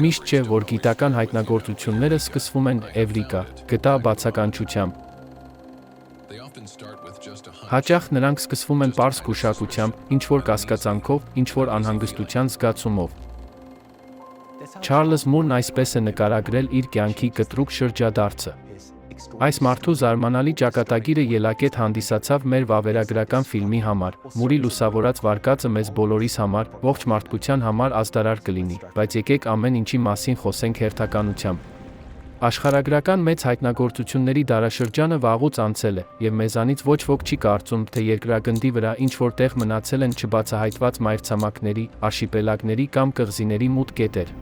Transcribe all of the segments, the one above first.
Միշտ չէ, որ գիտական հայտնագործությունները սկսվում են «Էվրիկա» գտա բացականչությամբ։ Հաճախ նրանք սկսվում են պարզ գուշակությամբ, ինչ-որ կասկածանքով, ինչ-որ անհանգստության զգացումով։ Չարլզ Մուրն այսպես է նկարագրել իր կյանքի կտրուկ շրջադարձը։ Այս մարդու զարմանալի ճակատագիրը ելակետ հանդիսացավ մեր վավերագրական ֆիլմի համար։ Մուրի լուսավորած վարկածը մեզ բոլորիս համար, ողջ մարդկության համար ազդարար կլինի, բայց եկեք ամեն ինչի մասին խոսենք հերթականությամբ։ Աշխարհագրական մեծ հայտնագործությունների դարաշրջանը վաղուց անցել է, եւ մեզանից ոչ ոք չի կարծում, թե երկրագնդի վրա ինչ-որ տեղ մնացել են չբացահայտված մայրցամաքների, արշիպելագների կամ կղզիների մութ կետեր։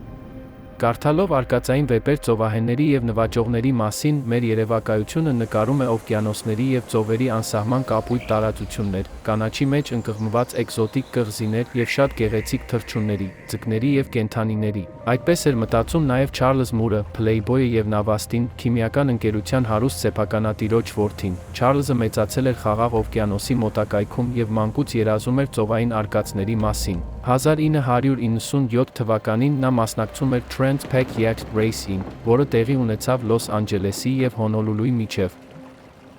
Կարդալով արկածային վեպեր ծովահենների եւ նվաճողների մասին, մեր երևակայությունը նկարում է օվկիանոսների եւ ծովերի անսահման կապույտ տարածություններ, կանաչի մեջ ընկղմված էկզոտիկ կղզիներ եւ շատ գեղեցիկ թռչունների, ձկների եւ կենդանիների։ Այդպես էր մտածում նաեւ Չարլզ Մուրը, Փլեյբոյը եւ Նավաստին, քիմիական ընկերության հարուստ սեփականատիրոջ որդին։ Չարլզը մեծացել էր Խաղաղ օվկիանոսի մոտակայքում եւ մանկուց երազում էր ծովային արկածների մասին։ 1997 թվականին նա մասնակցում էր Trans-Pac Yacht Racing, որը տեղի ունեցավ Լոս Անջելեսի եւ Հոնոլուլուի միջև։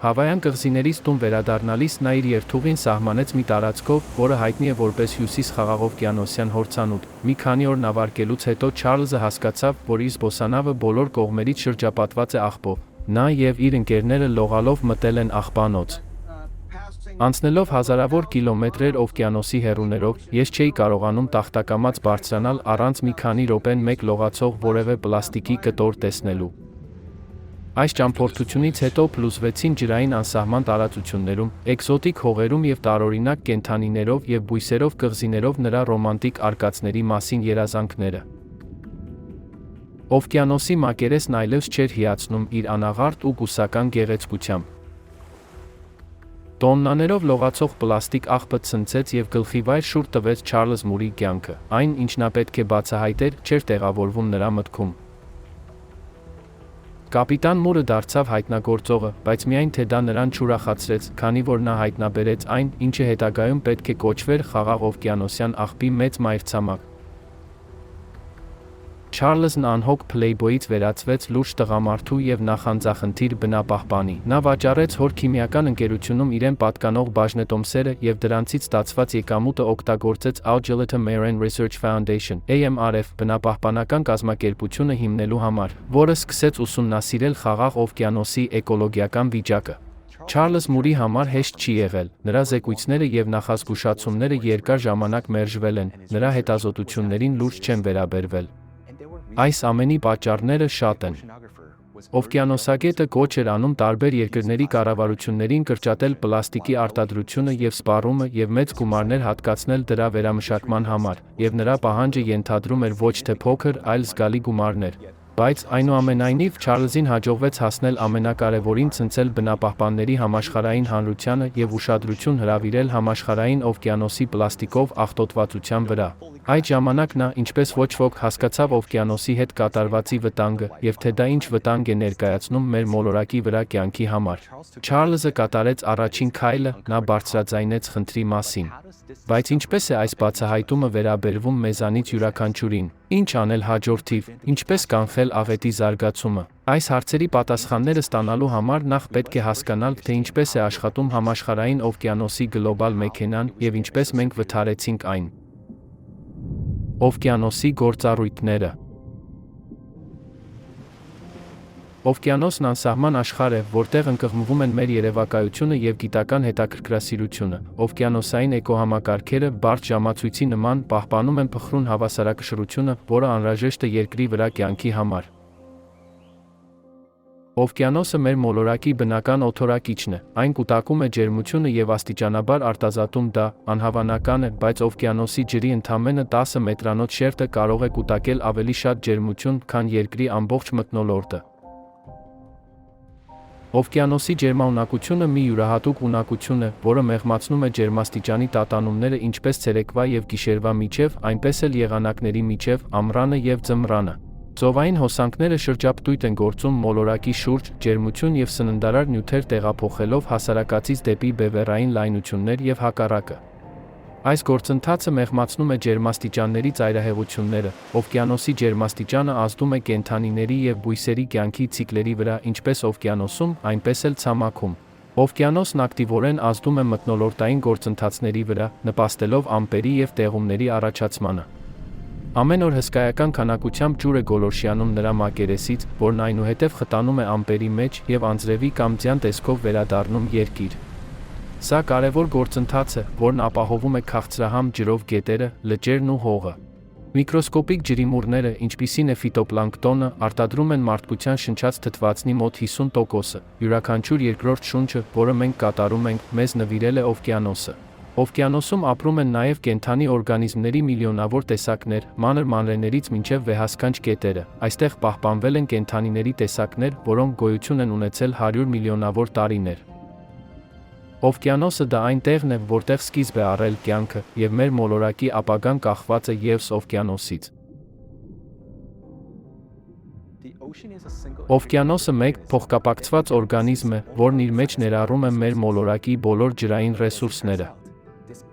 Հավայան կղզիներից տուն վերադառնալիս նա իր երթուղին սահմանեց մի տարածքով, որը հայտնի է որպես Հյուսիս խաղաղօվկիանոսյան հորձանուտ։ Մի քանի օր նավարկելուց հետո Չարլզը հասկացավ, որ իր զբոսանավը բոլոր կողմերից շրջապատված է աղբով։ Նա եւ իր ընկերները լողալով մտել են աղբանոց։ Անցնելով հազարավոր կիլոմետրեր օվկիանոսի հեռուներով, ես չէի կարողանում տախտակամած բարձրանալ առանց մի քանի րոպեն մեկ լողացող որևէ պլաստիկի կտոր տեսնելու։ Այս ճամփորդությունից հետո փլուզվեցին ջրային անսահման տարածություններում, էկզոտիկ հողերում եւ տարօրինակ կենդանիներով եւ բույսերով կղզիներով նրա ռոմանտիկ արկածների մասին երազանքները։ Օվկիանոսի մակերեսն այլևս չէր հիացնում իր անաղարտ ու գուսական գեղեցկությամբ։ Տոննաներով լողացող պլաստիկ աղբը ցնցեց եւ գլխիվայր շուռ տվեց Չարլզ Մուրի կյանքը։ Այն, ինչ նա պետք է բացահայտեր, չէր տեղավորվում նրա մտքում։ Կապիտան Մուրը դարձավ հայտնագործողը, բայց միայն թե դա նրան չուրախացրեց, քանի որ նա հայտնաբերեց այն, ինչը հետագայում պետք է կոչվեր Խաղաղ օվկիանոսյան աղբի մեծ մայրցամաք։ Չարլզն անհոգ Փլեյբոյից վերածվեց լուրջ տղամարդու եւ նախանձախնդիր բնապահպանի։ Նա վաճառեց հոր քիմիական ընկերությունում իրեն պատկանող բաժնետոմսերը եւ դրանցից ստացված եկամուտը օգտագործեց Augeletta Marine Research Foundation (AMRF) բնապահպանական կազմակերպությունը հիմնելու համար, որը սկսեց ուսումնասիրել Խաղաղ օվկիանոսի էկոլոգիական վիճակը։ Չարլզ Մուրի համար հեշտ չի եղել, նրա զեկույցները եւ նախազգուշացումները երկար ժամանակ մերժվել են, նրա հետազոտություններին լուրջ չեն վերաբերվել։ Այս ամենի պատճառները շատ են։ Օվկիանոսագետը կոչ էր անում տարբեր երկրների կառավարություններին կրճատել պլաստիկի արտադրությունը եւ սպառումը եւ մեծ գումարներ հատկացնել դրա վերամշակման համար, եւ նրա պահանջը ենթադրում էր ոչ թե փոքր, այլ զգալի գումարներ։ Բայց այնուամենայնիվ Չարլզին հաջողվեց հասնել ամենակարևորին՝ ցնցել բնապահպանների համաշխարհային հանրությանը եւ ուշադրություն հրավիրել համաշխարհային օվկիանոսի պլաստիկով աղտոտվածության վրա։ Այդ ժամանակ նա, ինչպես ոչ ոք, հասկացավ օվկիանոսի հետ կատարվածի վտանգը եւ թե դա ինչ վտանգ է ներկայացնում մեր մոլորակի վրա կյանքի համար։ Չարլզը կատարեց առաջին քայլը, նա բարձրաձայնեց խնդրի մասին։ Բայց ինչպես է այս բացահայտումը վերաբերվում մեզանից յուրաքանչյուրին։ Ինչ անել հաջորդիվ, ինչպես կանխել աղետի զարգացումը։ Այս հարցերի պատասխանները ստանալու համար նախ պետք է հասկանալ, թե ինչպես է աշխատում համաշխարհային օվկիանոսի գլոբալ մեքենան եւ ինչպես մենք վթարեցինք այն։ Օվկիանոսի գործառույթները։ Օվկիանոսն անսահման աշխարհ է, որտեղ ընկղմվում են մեր երևակայությունը եւ գիտական հետաքրքրասիրությունը։ Օվկիանոսային էկոհամակարգերը բարդ ժամացույցի նման պահպանում են փխրուն հավասարակշռությունը, որը անհրաժեշտ է երկրի վրա կյանքի համար։ Օվկիանոսը մեր մոլորակի բնական օդորակիչն է, այն կուտակում է ջերմությունը եւ աստիճանաբար արտազատում դա, անհավանական է, բայց օվկիանոսի ջրի ընդամենը 10 մետրանոց շերտը կարող է կուտակել ավելի շատ ջերմություն, քան երկրի ամբողջ մթնոլորտը։ Օվկիանոսի ջերմաունակությունը մի յուրահատուկ ունակություն է, որը մեղմացնում է ջերմաստիճանի տատանումները ինչպես ցերեկվա եւ գիշերվա միջև, այնպես էլ եղանակների միջև, ամռանը եւ ձմռանը։ Ծովային հոսանքները շրջապտույտ են գործում մոլորակի շուրջ, ջերմություն եւ սննդարար նյութեր տեղափոխելով հասարակածից դեպի բևեռային լայնություններ եւ հակառակը։ Այս գործընթացը մեղմացնում է ջերմաստիճանների ծայրահեղությունները, օվկիանոսի ջերմաստիճանը ազդում է կենդանիների և բույսերի կյանքի ցիկլերի վրա ինչպես օվկիանոսում, այնպես էլ ցամաքում։ Օվկիանոսն ակտիվորեն ազդում է մթնոլորտային գործընթացների վրա, նպաստելով ամպերի և տեղումների առաջացմանը։ Ամեն օր հսկայական քանակությամբ ջուր է գոլորշիանում նրա մակերեսից, որն այնուհետև խտանում է ամպերի մեջ և անձրևի կամ ձյան տեսքով վերադառնում Երկիր։ Սա կարևոր գործընթաց է, որն ապահովում է քաղցրահամ ջրով գետերը, լճերն ու հողը։ Միկրոսկոպիկ ջրիմուռները, ինչպիսին է ֆիտոպլանկտոնը, արտադրում են մարդկության շնչած թթվածնի մոտ 50%-ը։ Յուրաքանչյուր երկրորդ շունչը, որը մենք կատարում ենք, մեզ նվիրել է օվկիանոսը։ Օվկիանոսում ապրում են նաև կենդանի օրգանիզմների միլիոնավոր տեսակներ, մանր մանրէներից մինչև վեհասքանչ կետերը։ Այստեղ պահպանվել են կենդանիների տեսակներ, որոնք գոյություն են ունեցել 100 միլիոնավոր տարիներ։ Օվկիանոսը դա այն տեղն է, որտեղ սկիզբ է առել կյանքը, և մեր մոլորակի ապագան կախված է ևս օվկիանոսից։ Օվկիանոսը մեկ փոխկապակցված օրգանիզմ է, որն իր մեջ ներառում է մեր մոլորակի բոլոր ջրային ռեսուրսները։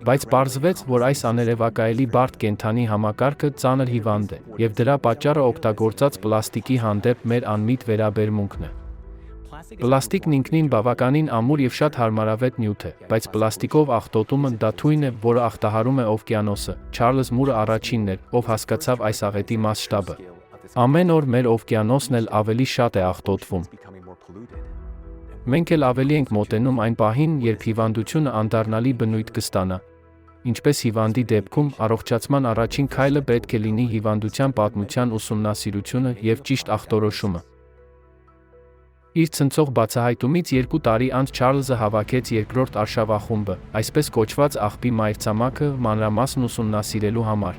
Բայց պարզվեց, որ այս աներևակայելի բարդ կենդանի համակարգը ծանր հիվանդ է, և դրա պատճառը օգտագործած պլաստիկի հանդեպ մեր անմիտ վերաբերմունքն է։ Պլաստիկն ինքնին բավականին ամուր և շատ հարմարավետ նյութ է, բայց պլաստիկով աղտոտումը դա թույն է, որը աղտահարում է օվկիանոսը։ Չարլզ Մուրը առաջինն էր, ով հասկացավ այս աղետի մասշտաբը։ Ամեն օր մեր օվկիանոսն էլ ավելի շատ է աղտոտվում։ Մենք էլ ավելի ենք մոտենում այն պահին, երբ հիվանդությունը անդառնալի բնույթ կստանա։ Ինչպես հիվանդի դեպքում, առողջացման առաջին քայլը պետք է լինի հիվանդության պատմության ուսումնասիրությունը և ճիշտ ախտորոշումը։ Իր ցնցող բացահայտումից 2 տարի անց Չարլզը հավաքեց երկրորդ արշավախումբը, այսպես կոչված աղբի մայրցամաքը մանրամասն ուսումնասիրելու համար։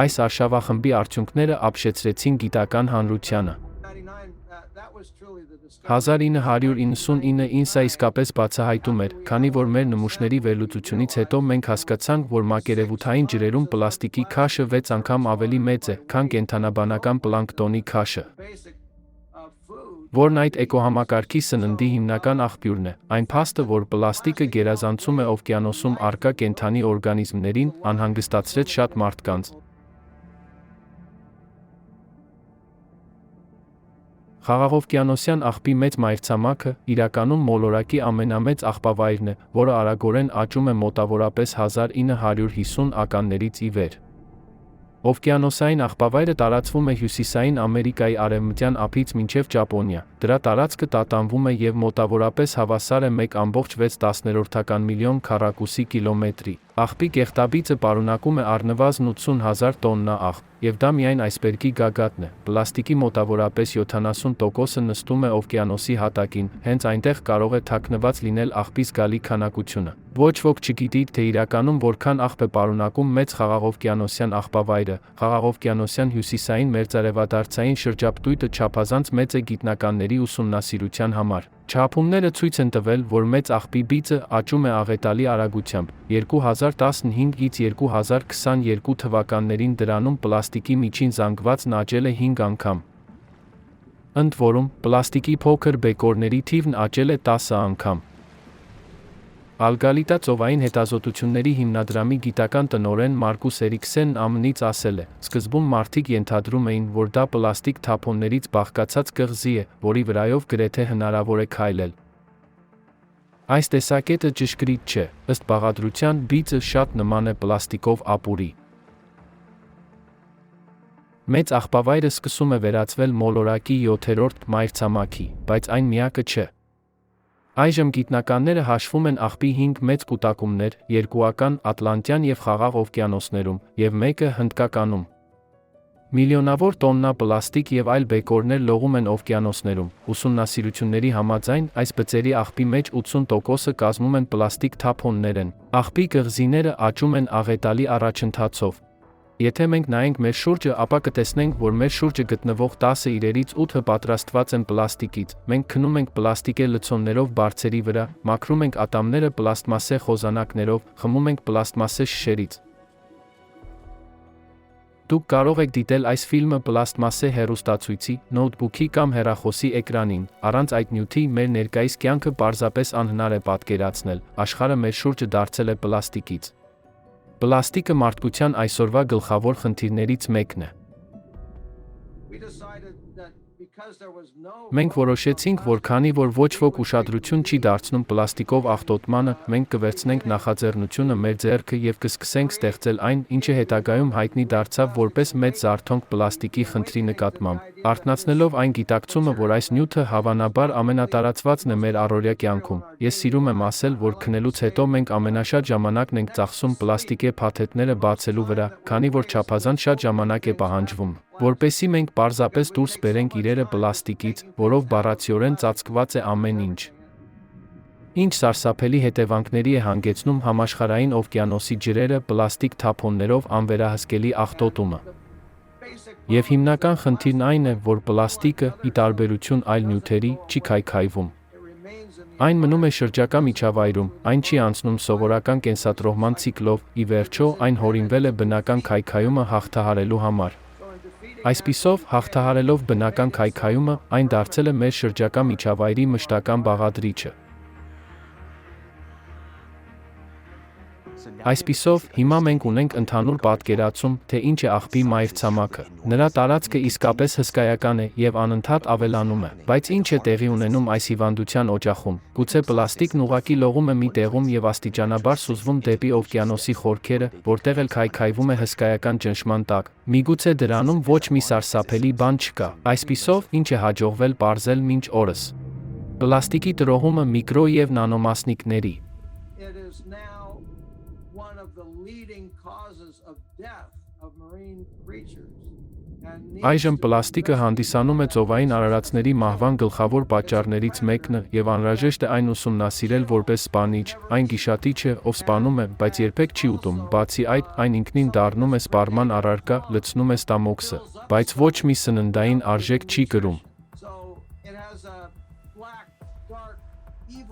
Այս արշավախմբի արդյունքները ապշեցրեցին գիտական հանրությանը։ 1999-ին սա իսկապես բացահայտում էր, քանի որ մեր նմուշների վերլուծությունից հետո մենք հասկացանք, որ մակերևութային ջրերում պլաստիկի քաշը 6 անգամ ավելի մեծ է, քան կենդանաբանական պլանկտոնի քաշը, որն այդ էկոհամակարգի սննդի հիմնական աղբյուրն է։ Այն փաստը, որ պլաստիկը գերազանցում է օվկիանոսում առկա կենդանի օրգանիզմներին, անհանգստացրեց շատ մարդկանց։ Խաղաղօվկիանոսյան աղբի մեծ մայրցամաքը իրականում մոլորակի ամենամեծ աղբավայրն է, որը արագորեն աճում է մոտավորապես 1950 ականներից ի վեր։ Օվկիանոսային աղբավայրը տարածվում է Հյուսիսային Ամերիկայի արևմտյան ափից մինչև Ճապոնիա։ Դրա տարածքը տատանվում է և մոտավորապես հավասար է 1,6 միլիոն քառակուսի կիլոմետրի։ Աղբի կեղտաբիծը պարունակում է առնվազն 80,000 տոննա աղբ, և դա միայն այսբերգի գագաթն է։ Պլաստիկի մոտավորապես 70%-ը նստում է օվկիանոսի հատակին, հենց այնտեղ կարող է թաքնված լինել աղբի զգալի քանակությունը։ Ոչ ոք չգիտի, թե իրականում որքան աղբ է պարունակում մեծ խաղաղօվկիանոսյան աղբավայրը։ Խաղաղօվկիանոսյան հյուսիսային մերձարևադարձային շրջապտույտը չափազանց մեծ է գիտնականների ուսումնասիրության համար։ Չափումները ցույց են տվել, որ մեծ աղբի բիծը աճում է աղետալի արագությամբ։ 2015-ից 2022 թվականներին դրանում պլաստիկի միջին զանգվածն աճել է 5 անգամ։ Ընդ որում, պլաստիկի փոքր բեկորների թիվն աճել է 10 անգամ։ Ալգալիտա ծովային հետազոտությունների հիմնադրամի գիտական տնօրեն Մարկուս Էրիքսենն ԱՄՆ-ից ասել է. «Սկզբում մարդիկ ենթադրում էին, որ դա պլաստիկ թափոններից բաղկացած կղզի է, որի վրայով գրեթե հնարավոր է քայլել։ Այս տեսակետը ճշգրիտ չէ, ըստ բաղադրության, բիծը շատ նման է պլաստիկով ապուրի»։ Մեծ աղբավայրը սկսում է վերածվել մոլորակի 7-րդ մայրցամաքի, բայց այն միակը չէ։ Այժմ գիտնականները հաշվում են աղբի 5 մեծ կուտակումներ՝ երկուական, Ատլանտյան և Խաղաղ օվկիանոսներում, և մեկը Հնդկականում։ Միլիոնավոր տոննա պլաստիկ և այլ բեկորներ լողում են օվկիանոսներում։ Ուսումնասիրությունների համաձայն, այս բծերի աղբի մեջ 80%-ը կազմում են պլաստիկ թափոններ են։ Աղբի կղզիները աճում են աղետալի առաջընթացով։ Եթե մենք նայենք մեր շուրջը, ապա կտեսնենք, որ մեր շուրջը գտնվող 10 իրերից 8-ը պատրաստված են պլաստիկից։ Մենք քնում ենք պլաստիկե լցոններով բարձերի վրա, մաքրում ենք ատամները պլաստմասե խոզանակներով, խմում ենք պլաստմասե շշերից։ Դուք կարող եք դիտել այս ֆիլմը պլաստմասե հեռուստացույցի, նոութբուքի կամ հեռախոսի էկրանին։ Առանց այդ նյութի մեր ներկայիս կյանքը պարզապես անհնար է պատկերացնել։ Աշխարհը մեր շուրջը դարձել է պլաստիկից։ Պլաստիկը մարդկության այսօրվա գլխավոր խնդիրներից մեկն է։ Մենք որոշեցինք, որ քանի որ ոչ ոք ուշադրություն չի դարձնում պլաստիկով աղտոտմանը, մենք կվերցնենք նախաձեռնությունը մեր ձեռքը եւ կսկսենք ստեղծել այն, ինչը հետագայում հայտնի դարձավ որպես մեծ զարթոնք պլաստիկի խնդրի նկատմամբ, արթնացնելով այն գիտակցումը, որ այս նյութը հավանաբար ամենատարածվածն է մեր առօրյա կյանքում։ Ես սիրում եմ ասել, որ քնելուց հետո մենք ամենաշատ ժամանակն ենք ծախսում պլաստիկե փաթեթները բացելու վրա, քանի որ չափազանց շատ ժամանակ է պահանջվում, որպեսզի մենք պարզապես դուրս բերենք իրերը պլաստիկից, որով բառացիորեն ծածկված է ամեն ինչ։ Ինչ սարսափելի հետևանքների է հանգեցնում համաշխարհային օվկիանոսի ջրերը պլաստիկ թափոններով անվերահսկելի աղտոտումը։ Եվ հիմնական խնդիրն այն է, որ պլաստիկը, ի տարբերություն այլ նյութերի, չի քայքայվում։ Այն մնում է շրջակա միջավայրում, այն չի անցնում սովորական կենսատրոհման ցիկլով, ի վերջո, այն հորինվել է բնական քայքայումը հաղթահարելու համար։ Այսպիսով, հաղթահարելով բնական քայքայումը, այն դարձել է մեր շրջակա միջավայրի մշտական բաղադրիչը։ Այսպիսով, հիմա մենք ունենք ընդհանուր պատկերացում, թե ինչ է աղբի մայրցամաքը։ Նրա տարածքը իսկապես հսկայական է եւ անընդհատ ավելանում է։ Բայց ինչ է տեղի ունենում այս հիվանդության օջախում։ Գուցե պլաստիկն ուղղակի լողում է մի տեղում եւ աստիճանաբար սուզվում դեպի օվկիանոսի խորքերը, որտեղ էլ քայքայվում է հսկայական ճնշման տակ։ Միգուցե դրանում ոչ մի սարսափելի բան չկա։ Այսպիսով, ինչ է հաջողվել պարզել մինչ օրս։ Պլաստիկի տրոհումը միկրո եւ նանոմասնիկների։ Այժմ պլաստիկը հանդիսանում է ծովային արարածների մահվան գլխավոր պատճառներից մեկը եւ անհրաժեշտ է այն ուսումնասիրել որպես սպանիչ, այն գիշատիչ է, ով սպանում է, բայց երբեք չի ուտում, բացի այդ, այն ինքնին դառնում է սպառման առարկա, լցնում է ստամոքսը, բայց ոչ մի սննդային արժեք չի կրում։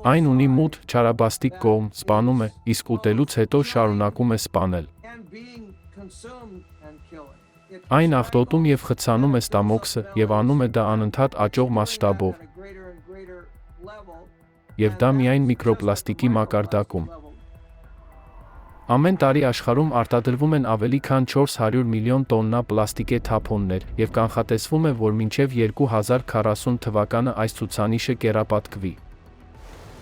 Այն ունի մութ, չարաբաստիկ կողմ, սպանում է, իսկ ուտելուց հետո շարունակում է սպանել։ Այն աղտոտում եւ խցանում է ստամոքսը եւ անում է դա անընդհատ աճող մասշտաբով։ Եվ դա միայն միկրոպլաստիկի մակարդակում։ Ամեն տարի աշխարհում արտադրվում են ավելի քան 400 միլիոն տոննա պլաստիկե թափոններ եւ կանխատեսվում է, որ մինչեւ 2040 թվականը այս ցուցանիշը կեռապատկվի։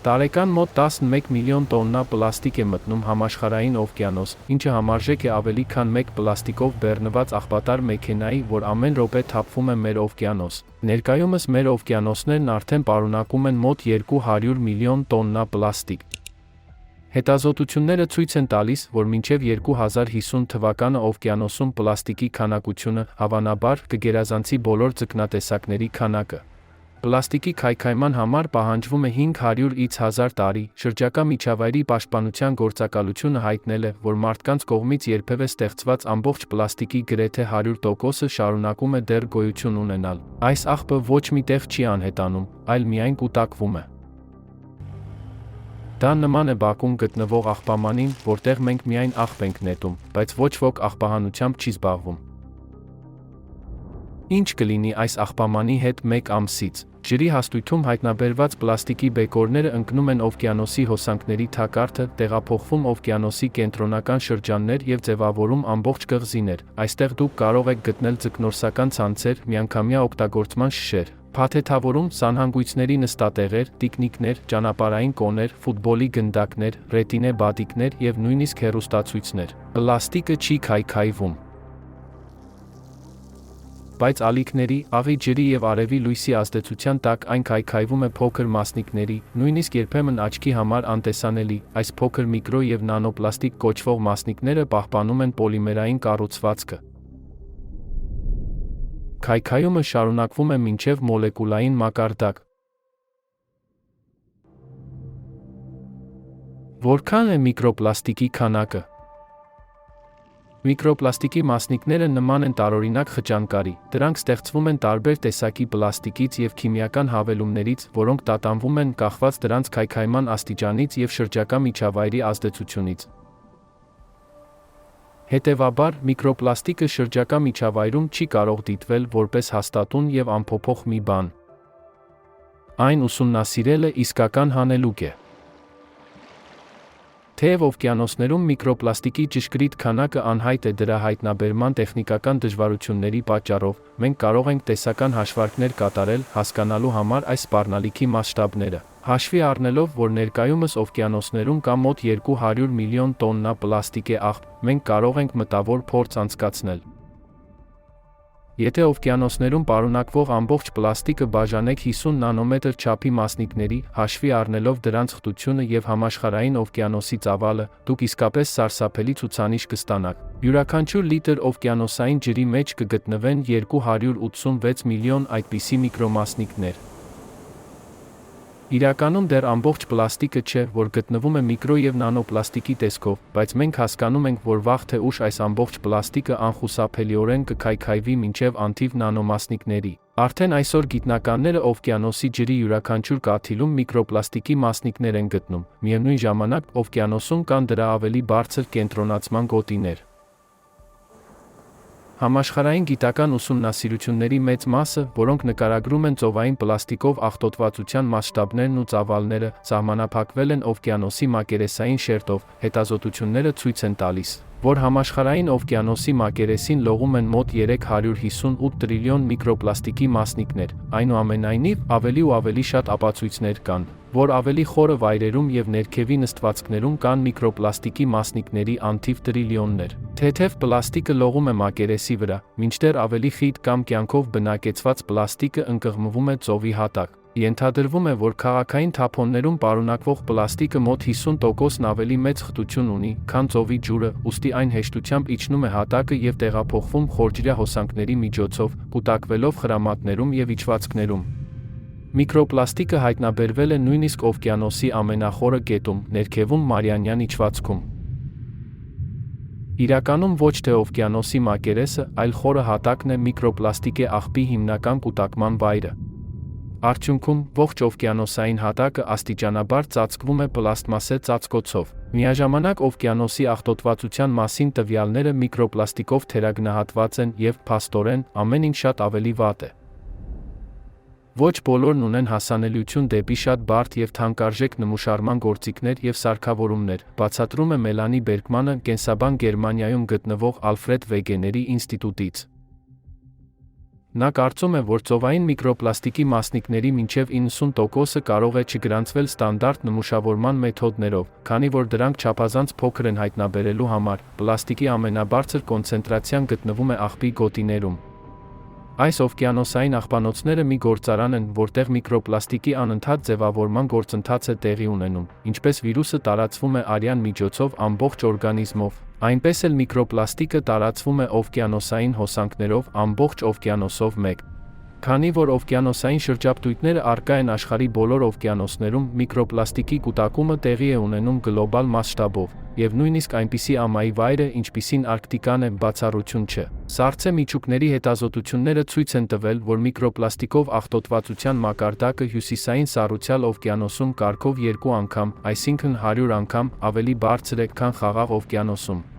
Տարեկան մոտ 11 միլիոն տոննա պլաստիկ է մտնում համաշխարհային օվկիանոս, ինչը համարժեք է ավելի քան մեկ պլաստիկով բեռնված աղբատար մեքենայի, որ ամեն րոպե թափվում է մեր օվկիանոս։ Ներկայումս մեր օվկիանոսներն արդեն պարունակում են մոտ 200 միլիոն տոննա պլաստիկ։ Հետազոտությունները ցույց են տալիս, որ մինչև 2050 թվականը օվկիանոսում պլաստիկի քանակությունը հավանաբար կգերազանցի բոլոր ձկնատեսակների քանակը։ Պլաստիկի քայքայման համար պահանջվում է 500-ից 1000 տարի։ Շրջակա միջավայրի պաշտպանության գործակալությունը հայտնել է, որ մարդկանց կողմից երբևէ ստեղծված ամբողջ պլաստիկի գրեթե 100%-ը շարունակում է դեռ գոյություն ունենալ։ Այս աղբը ոչ մի տեղ չի անհետանում, այլ միայն կուտակվում է։ Դա նման է բակում գտնվող աղբամանին, որտեղ մենք միայն աղբ ենք նետում, բայց ոչ ոք աղբահանությամբ չի զբաղվում։ Ինչ կլինի այս աղբամանի հետ մեկ ամսից։ Ջրի հաստույթում հայտնաբերված պլաստիկի բեկորները ընկնում են օվկիանոսի հոսանքների թակարդը, տեղափոխվում օվկիանոսի կենտրոնական շրջաններ եւ ձևավորում ամբողջ կղզիներ։ Այստեղ դուք կարող եք գտնել ձկնորսական ցանցեր, միանգամյա օգտագործման շշեր, փաթեթավորում, սանհանգույցների նստատեղեր, տիկնիկներ, ճանապարհային կոներ, ֆուտբոլի գնդակներ, ռետինե բադիկներ եւ նույնիսկ հեռուստացույցներ։ Պլաստիկը չի քայքայվում։ Բայց ալիքների, աղի ջրի եւ արևի լույսի ազդեցության տակ այն քայքայվում է փոքր մասնիկների, նույնիսկ երբեմն աչքի համար անտեսանելի, այս փոքր միկրո եւ նանոպլաստիկ կոչվող մասնիկները պահպանում են պոլիմերային կառուցվածքը։ Քայքայումը շարունակվում է մինչև մոլեկուլային մակարդակ։ Որքան է միկրոպլաստիկի քանակը։ Միկրոպլաստիկի մասնիկները նման են տարօրինակ խճանկարի, դրանք ստեղծվում են տարբեր տեսակի պլաստիկից եւ քիմիական հավելումներից, որոնք տատանվում են կախված դրանց քայքայման աստիճանից եւ շրջակա միջավայրի ազդեցությունից։ Հետևաբար, միկրոպլաստիկը շրջակա միջավայրում չի կարող դիտվել որպես հաստատուն եւ անփոփոխ մի բան։ Այն ուսումնասիրելը իսկական հանելուկ է։ Թեև օվկիանոսներում միկրոպլաստիկի ճշգրիտ քանակը անհայտ է դրա հայտնաբերման տեխնիկական դժվարությունների պատճառով, մենք կարող ենք տեսական հաշվարկներ կատարել հասկանալու համար այս սպառնալիքի մասշտաբները, հաշվի առնելով, որ ներկայումս օվկիանոսներում կա մոտ 200 միլիոն տոննա պլաստիկե աղբ, մենք կարող ենք մտավոր փորձ անցկացնել։ Եթե օվկիանոսներում պարունակվող ամբողջ պլաստիկը բաժանեք 50 նանոմետր չափի մասնիկների, հաշվի առնելով դրանց խտությունը եւ համաշխարհային օվկիանոսի ծավալը, դուք իսկապես սարսափելի ցուցանիշ կստանաք։ Յուրաքանչյուր լիտր օվկիանոսային ջրի մեջ կգտնվեն 286 միլիոն այդպիսի միկրոմասնիկներ։ Իրականում դեռ ամբողջ պլաստիկը չէ, որ գտնվում է միկրո եւ նանոպլաստիկի տեսքով, բայց մենք հասկանում ենք, որ վաղ թե ուշ այս ամբողջ պլաստիկը անխուսափելիորեն կքայքայվի մինչև անթիվ նանոմասնիկների։ Արդեն այսօր գիտնականները օվկիանոսի ջրի յուրաքանչյուր կաթիլում միկրոպլաստիկի մասնիկներ են գտնում, միևնույն ժամանակ օվկիանոսում կան դրա ավելի բարձր կենտրոնացման գոտիներ։ Համաշխարհային գիտական ուսումնասիրությունների մեծ մասը, որոնք նկարագրում են ծովային պլաստիկով աղտոտվածության մասշտաբներն ու ծավալները, սահմանափակվել են օվկիանոսի մակերեսային շերտով, հետազոտությունները ցույց են տալիս, որ համաշխարհային օվկիանոսի մակերեսին լողում են մոտ 358 տրիլիոն միկրոպլաստիկի մասնիկներ, այնուամենայնիվ, ավելի ու ավելի շատ ապացույցներ կան, որ ավելի խորը վայրերում եւ ներքևի նստվածքներում կան միկրոպլաստիկի մասնիկների անթիվ տրիլիոններ։ Թեթև պլաստիկը լողում է մակերեսի վրա, մինչդեռ ավելի խիտ կամ կյանքով բնակեցված պլաստիկը ընկղմվում է ծովի հատակ։ Ենթադրվում է, որ քաղաքային թափոններում պարունակվող պլաստիկը մոտ 50%-ն ավելի մեծ խտություն ունի, քան ծովի ջուրը, ուստի այն հեշտությամբ իջնում է հատակը եւ տեղափոխվում խորջրյա հոսանքների միջոցով, կուտակվելով խրամատներում եւ իջվածքներում։ Միկրոպլաստիկը հայտնաբերվել է նույնիսկ օվկիանոսի ամենախորը կետում, ներքևում Մարիանյան իջվածքում։ Իրականում ոչ թե օվկիանոսի մակերեսը, այլ խորը հատակն է միկրոպլաստիկե աղբի հիմնական կուտակման վայրը։ Արդյունքում, ողջ օվկիանոսային հատակը աստիճանաբար ծածկվում է պլաստմասե ծածկոցով։ Միաժամանակ օվկիանոսի աղտոտվածության մասին տվյալները միկրոպլաստիկով թերագնահատված են եւ, փաստորեն, ամեն ինչ շատ ավելի վատ է։ Ոչ բոլորն ունեն հասանելիություն դեպի շատ բարդ եւ թանկարժեք նմուշարման գործիքներ եւ սարքավորումներ, բացատրում է Մելանի Բերգմանը կենսաբան Գերմանիայում գտնվող Ալֆրեդ Վեգեների ինստիտուտից։ Նա կարծում է, որ ծովային միկրոպլաստիկի մասնիկների մինչև 90%-ը կարող է չգրանցվել ստանդարտ նմուշավորման մեթոդներով, քանի որ դրանք չափազանց փոքր են հայտնաբերելու համար, պլաստիկի ամենաբարձր կոնցենտրացիան գտնվում է աղբի գոտիներում։ Այս օվկիանոսային աղբանոցները մի գործարան են, որտեղ միկրոպլաստիկի անընդհատ ձևավորման գործընթաց է տեղի ունենում, ինչպես վիրուսը տարածվում է արյան միջոցով ամբողջ օրգանիզմով, այնպես էլ միկրոպլաստիկը տարածվում է օվկիանոսային հոսանքներով ամբողջ օվկիանոսով մեկ։ Քանի որ օվկիանոսային շրջապտույտները առկա են աշխարհի բոլոր օվկիանոսներում, միկրոպլաստիկի կուտակումը տեղի է ունենում գլոբալ մասշտաբով, եւ նույնիսկ այնպիսի ամայի վայրը, ինչպիսին Արկտիկան է, բացառություն չէ։ Սառցե միջուկների հետազոտությունները ցույց են տվել, որ միկրոպլաստիկով աղտոտվածության մակարդակը հյուսիսային Սառուցյալ օվկիանոսում կարգով 2 անգամ, այսինքն 100 անգամ, ավելի բարձր է, քան Խաղաղ օվկիանոսում։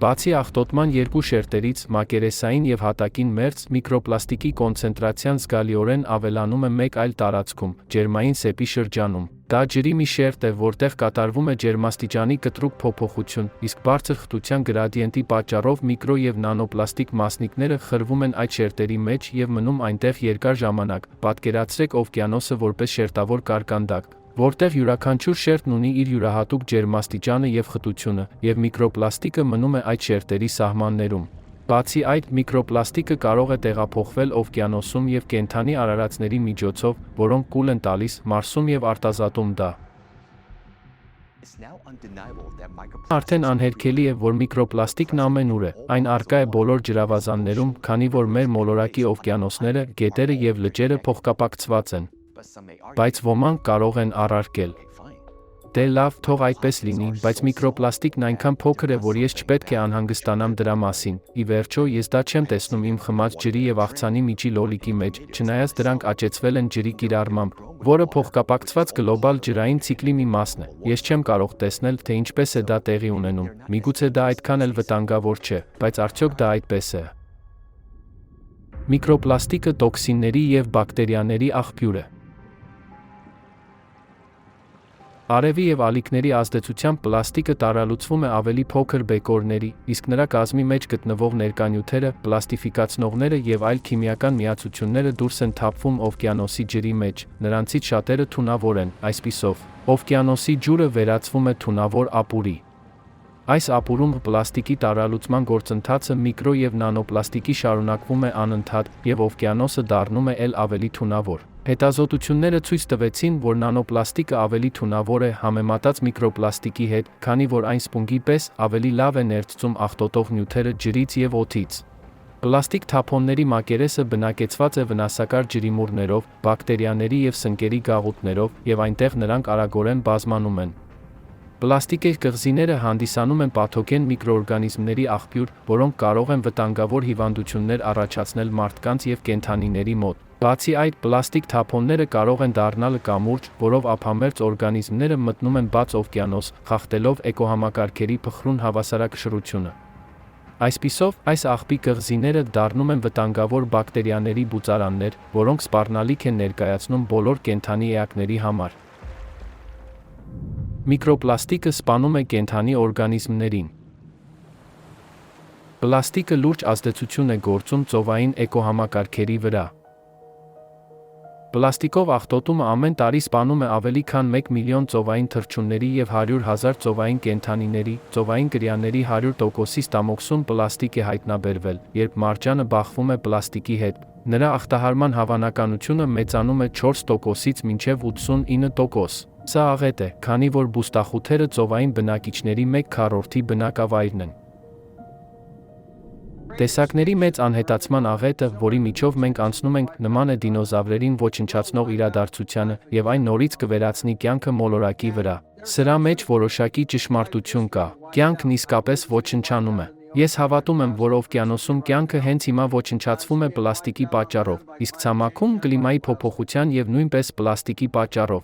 Բացի աղտոտման երկու շերտերից, մակերեսային եւ հատակին մերձ, միկրոպլաստիկի կոնցենտրացիան զգալիորեն ավելանում է մեկ այլ տարածքում՝ ջերմային սեպի շրջանում։ Դա ջրի մի շերտ է, որտեղ կատարվում է ջերմաստիճանի կտրուկ փոփոխություն, իսկ բարձր խտության գրադիենտի պատճառով միկրո եւ նանոպլաստիկ մասնիկները խրվում են այդ շերտերի մեջ եւ մնում այնտեղ երկար ժամանակ։ Պատկերացրեք օվկիանոսը որպես շերտավոր կարկանդակ, որտեղ յուրաքանչյուր շերտն ունի իր յուրահատուկ ջերմաստիճանը եւ խտությունը, եւ միկրոպլաստիկը մնում է այդ շերտերի սահմաններում։ Բացի այդ, միկրոպլաստիկը կարող է տեղափոխվել օվկիանոսում եւ կենդանի արարածների միջոցով, որոնք կուլ են տալիս Մարսում եւ արտազատում դա։ Արդեն անհերքելի է, որ միկրոպլաստիկն ամենուր է, այն առկա է բոլոր ջրավազաններում, քանի որ մեր մոլորակի օվկիանոսները, գետերը եւ լճերը փոխկապակցված են։ Բայց ոմանք կարող են առարկել։ Դե լավ, թող այդպես լինի, բայց միկրոպլաստիկն այնքան փոքր է, որ ես չպետք է անհանգստանամ դրա մասին։ Ի վերջո, ես դա չեմ տեսնում իմ խմած ջրի եւ աղցանի միջի լոլիկի մեջ, չնայած դրանք աճեցվել են ջրի կիրառմամբ, որը փոխկապակցված գլոբալ ջրային ցիկլի մի մասն է։ Ես չեմ կարող տեսնել, թե ինչպես է դա տեղի ունենում։ Միգուցե դա այդքան էլ վտանգավոր չէ, բայց արդյոք դա այդպես է։ Միկրոպլաստիկը տոքսինների եւ բակտերիաների աղբյուր է։ Արևի և ալիքների ազդեցությամբ պլաստիկը տարալուծվում է ավելի փոքր բեկորների, իսկ նրա կազմի մեջ գտնվող ներկանյութերը, պլաստիֆիկացնողները և այլ քիմիական միացությունները դուրս են թափվում օվկիանոսի ջրի մեջ, նրանցից շատերը թունավոր են, այսպիսով, օվկիանոսի ջուրը վերածվում է թունավոր ապուրի։ Այս ապուրում պլաստիկի տարալուծման գործընթացը միկրո և նանոպլաստիկի շարունակվում է անընդհատ, և օվկիանոսը դառնում է էլ ավելի թունավոր։ Հետազոտությունները ցույց տվեցին, որ նանոպլաստիկը ավելի թունավոր է համեմատած միկրոպլաստիկի հետ, քանի որ այն սպունգի պես ավելի լավ է ներծծում աղտոտող նյութերը ջրից և օդից։ Պլաստիկ թափոնների մակերեսը բնակեցված է վնասակար ջրիմուռներով, բակտերիաների և սնկերի գաղութներով, և այնտեղ նրանք արագորեն բազմանում են։ Պլաստիկե կղզիները հանդիսանում են պաթոգեն միկրոօրգանիզմների աղբյուր, որոնք կարող են վտանգավոր հիվանդություններ առաջացնել մարդկանց և կենդանիների մոտ։ Բացի այդ, պլաստիկ թափոնները կարող են դառնալ կամուրջ, որով ափամերձ օրգանիզմները մտնում են բաց օվկիանոս, խախտելով էկոհամակարգերի փխրուն հավասարակշռությունը։ Այսպիսով, այս աղբի կղզիները դառնում են վտանգավոր բակտերիաների բուծարաններ, որոնք սպառնալիք են ներկայացնում բոլոր կենդանի էակների համար։ Միկրոպլաստիկը սպանում է կենդանի օրգանիզմներին։ Պլաստիկը լուրջ ազդեցություն է գործում ծովային էկոհամակարգերի վրա։ Պլաստիկով աղտոտումը ամեն տարի սպանում է ավելի քան 1 միլիոն ծովային թռչունների և 100,000 ծովային կենդանիների, ծովային կրիաների 100%-ի ստամոքսում պլաստիկ է հայտնաբերվել, երբ մարջանը բախվում է պլաստիկի հետ, նրա ախտահարման հավանականությունը մեծանում է 4%-ից մինչև 89%։ Սա աղետ է, քանի որ բուստախութերը ծովային բնակիչների 1/4-ի բնակավայրն են։ Տեսակների մեծ անհետացման աղետը, որի միջով մենք անցնում ենք, նման է դինոզավրերին ոչնչացնող իրադարձությանը, և այն նորից կվերացնի կյանքը մոլորակի վրա։ Սրա մեջ որոշակի ճշմարտություն կա։ Կյանքն իսկապես ոչնչանում է։ Ես հավատում եմ, որ օվկիանոսում կյանքը հենց հիմա ոչնչացվում է պլաստիկի պատճառով, իսկ ցամաքում կլիմայի փոփոխության և նույնպես պլաստիկի պատճառով։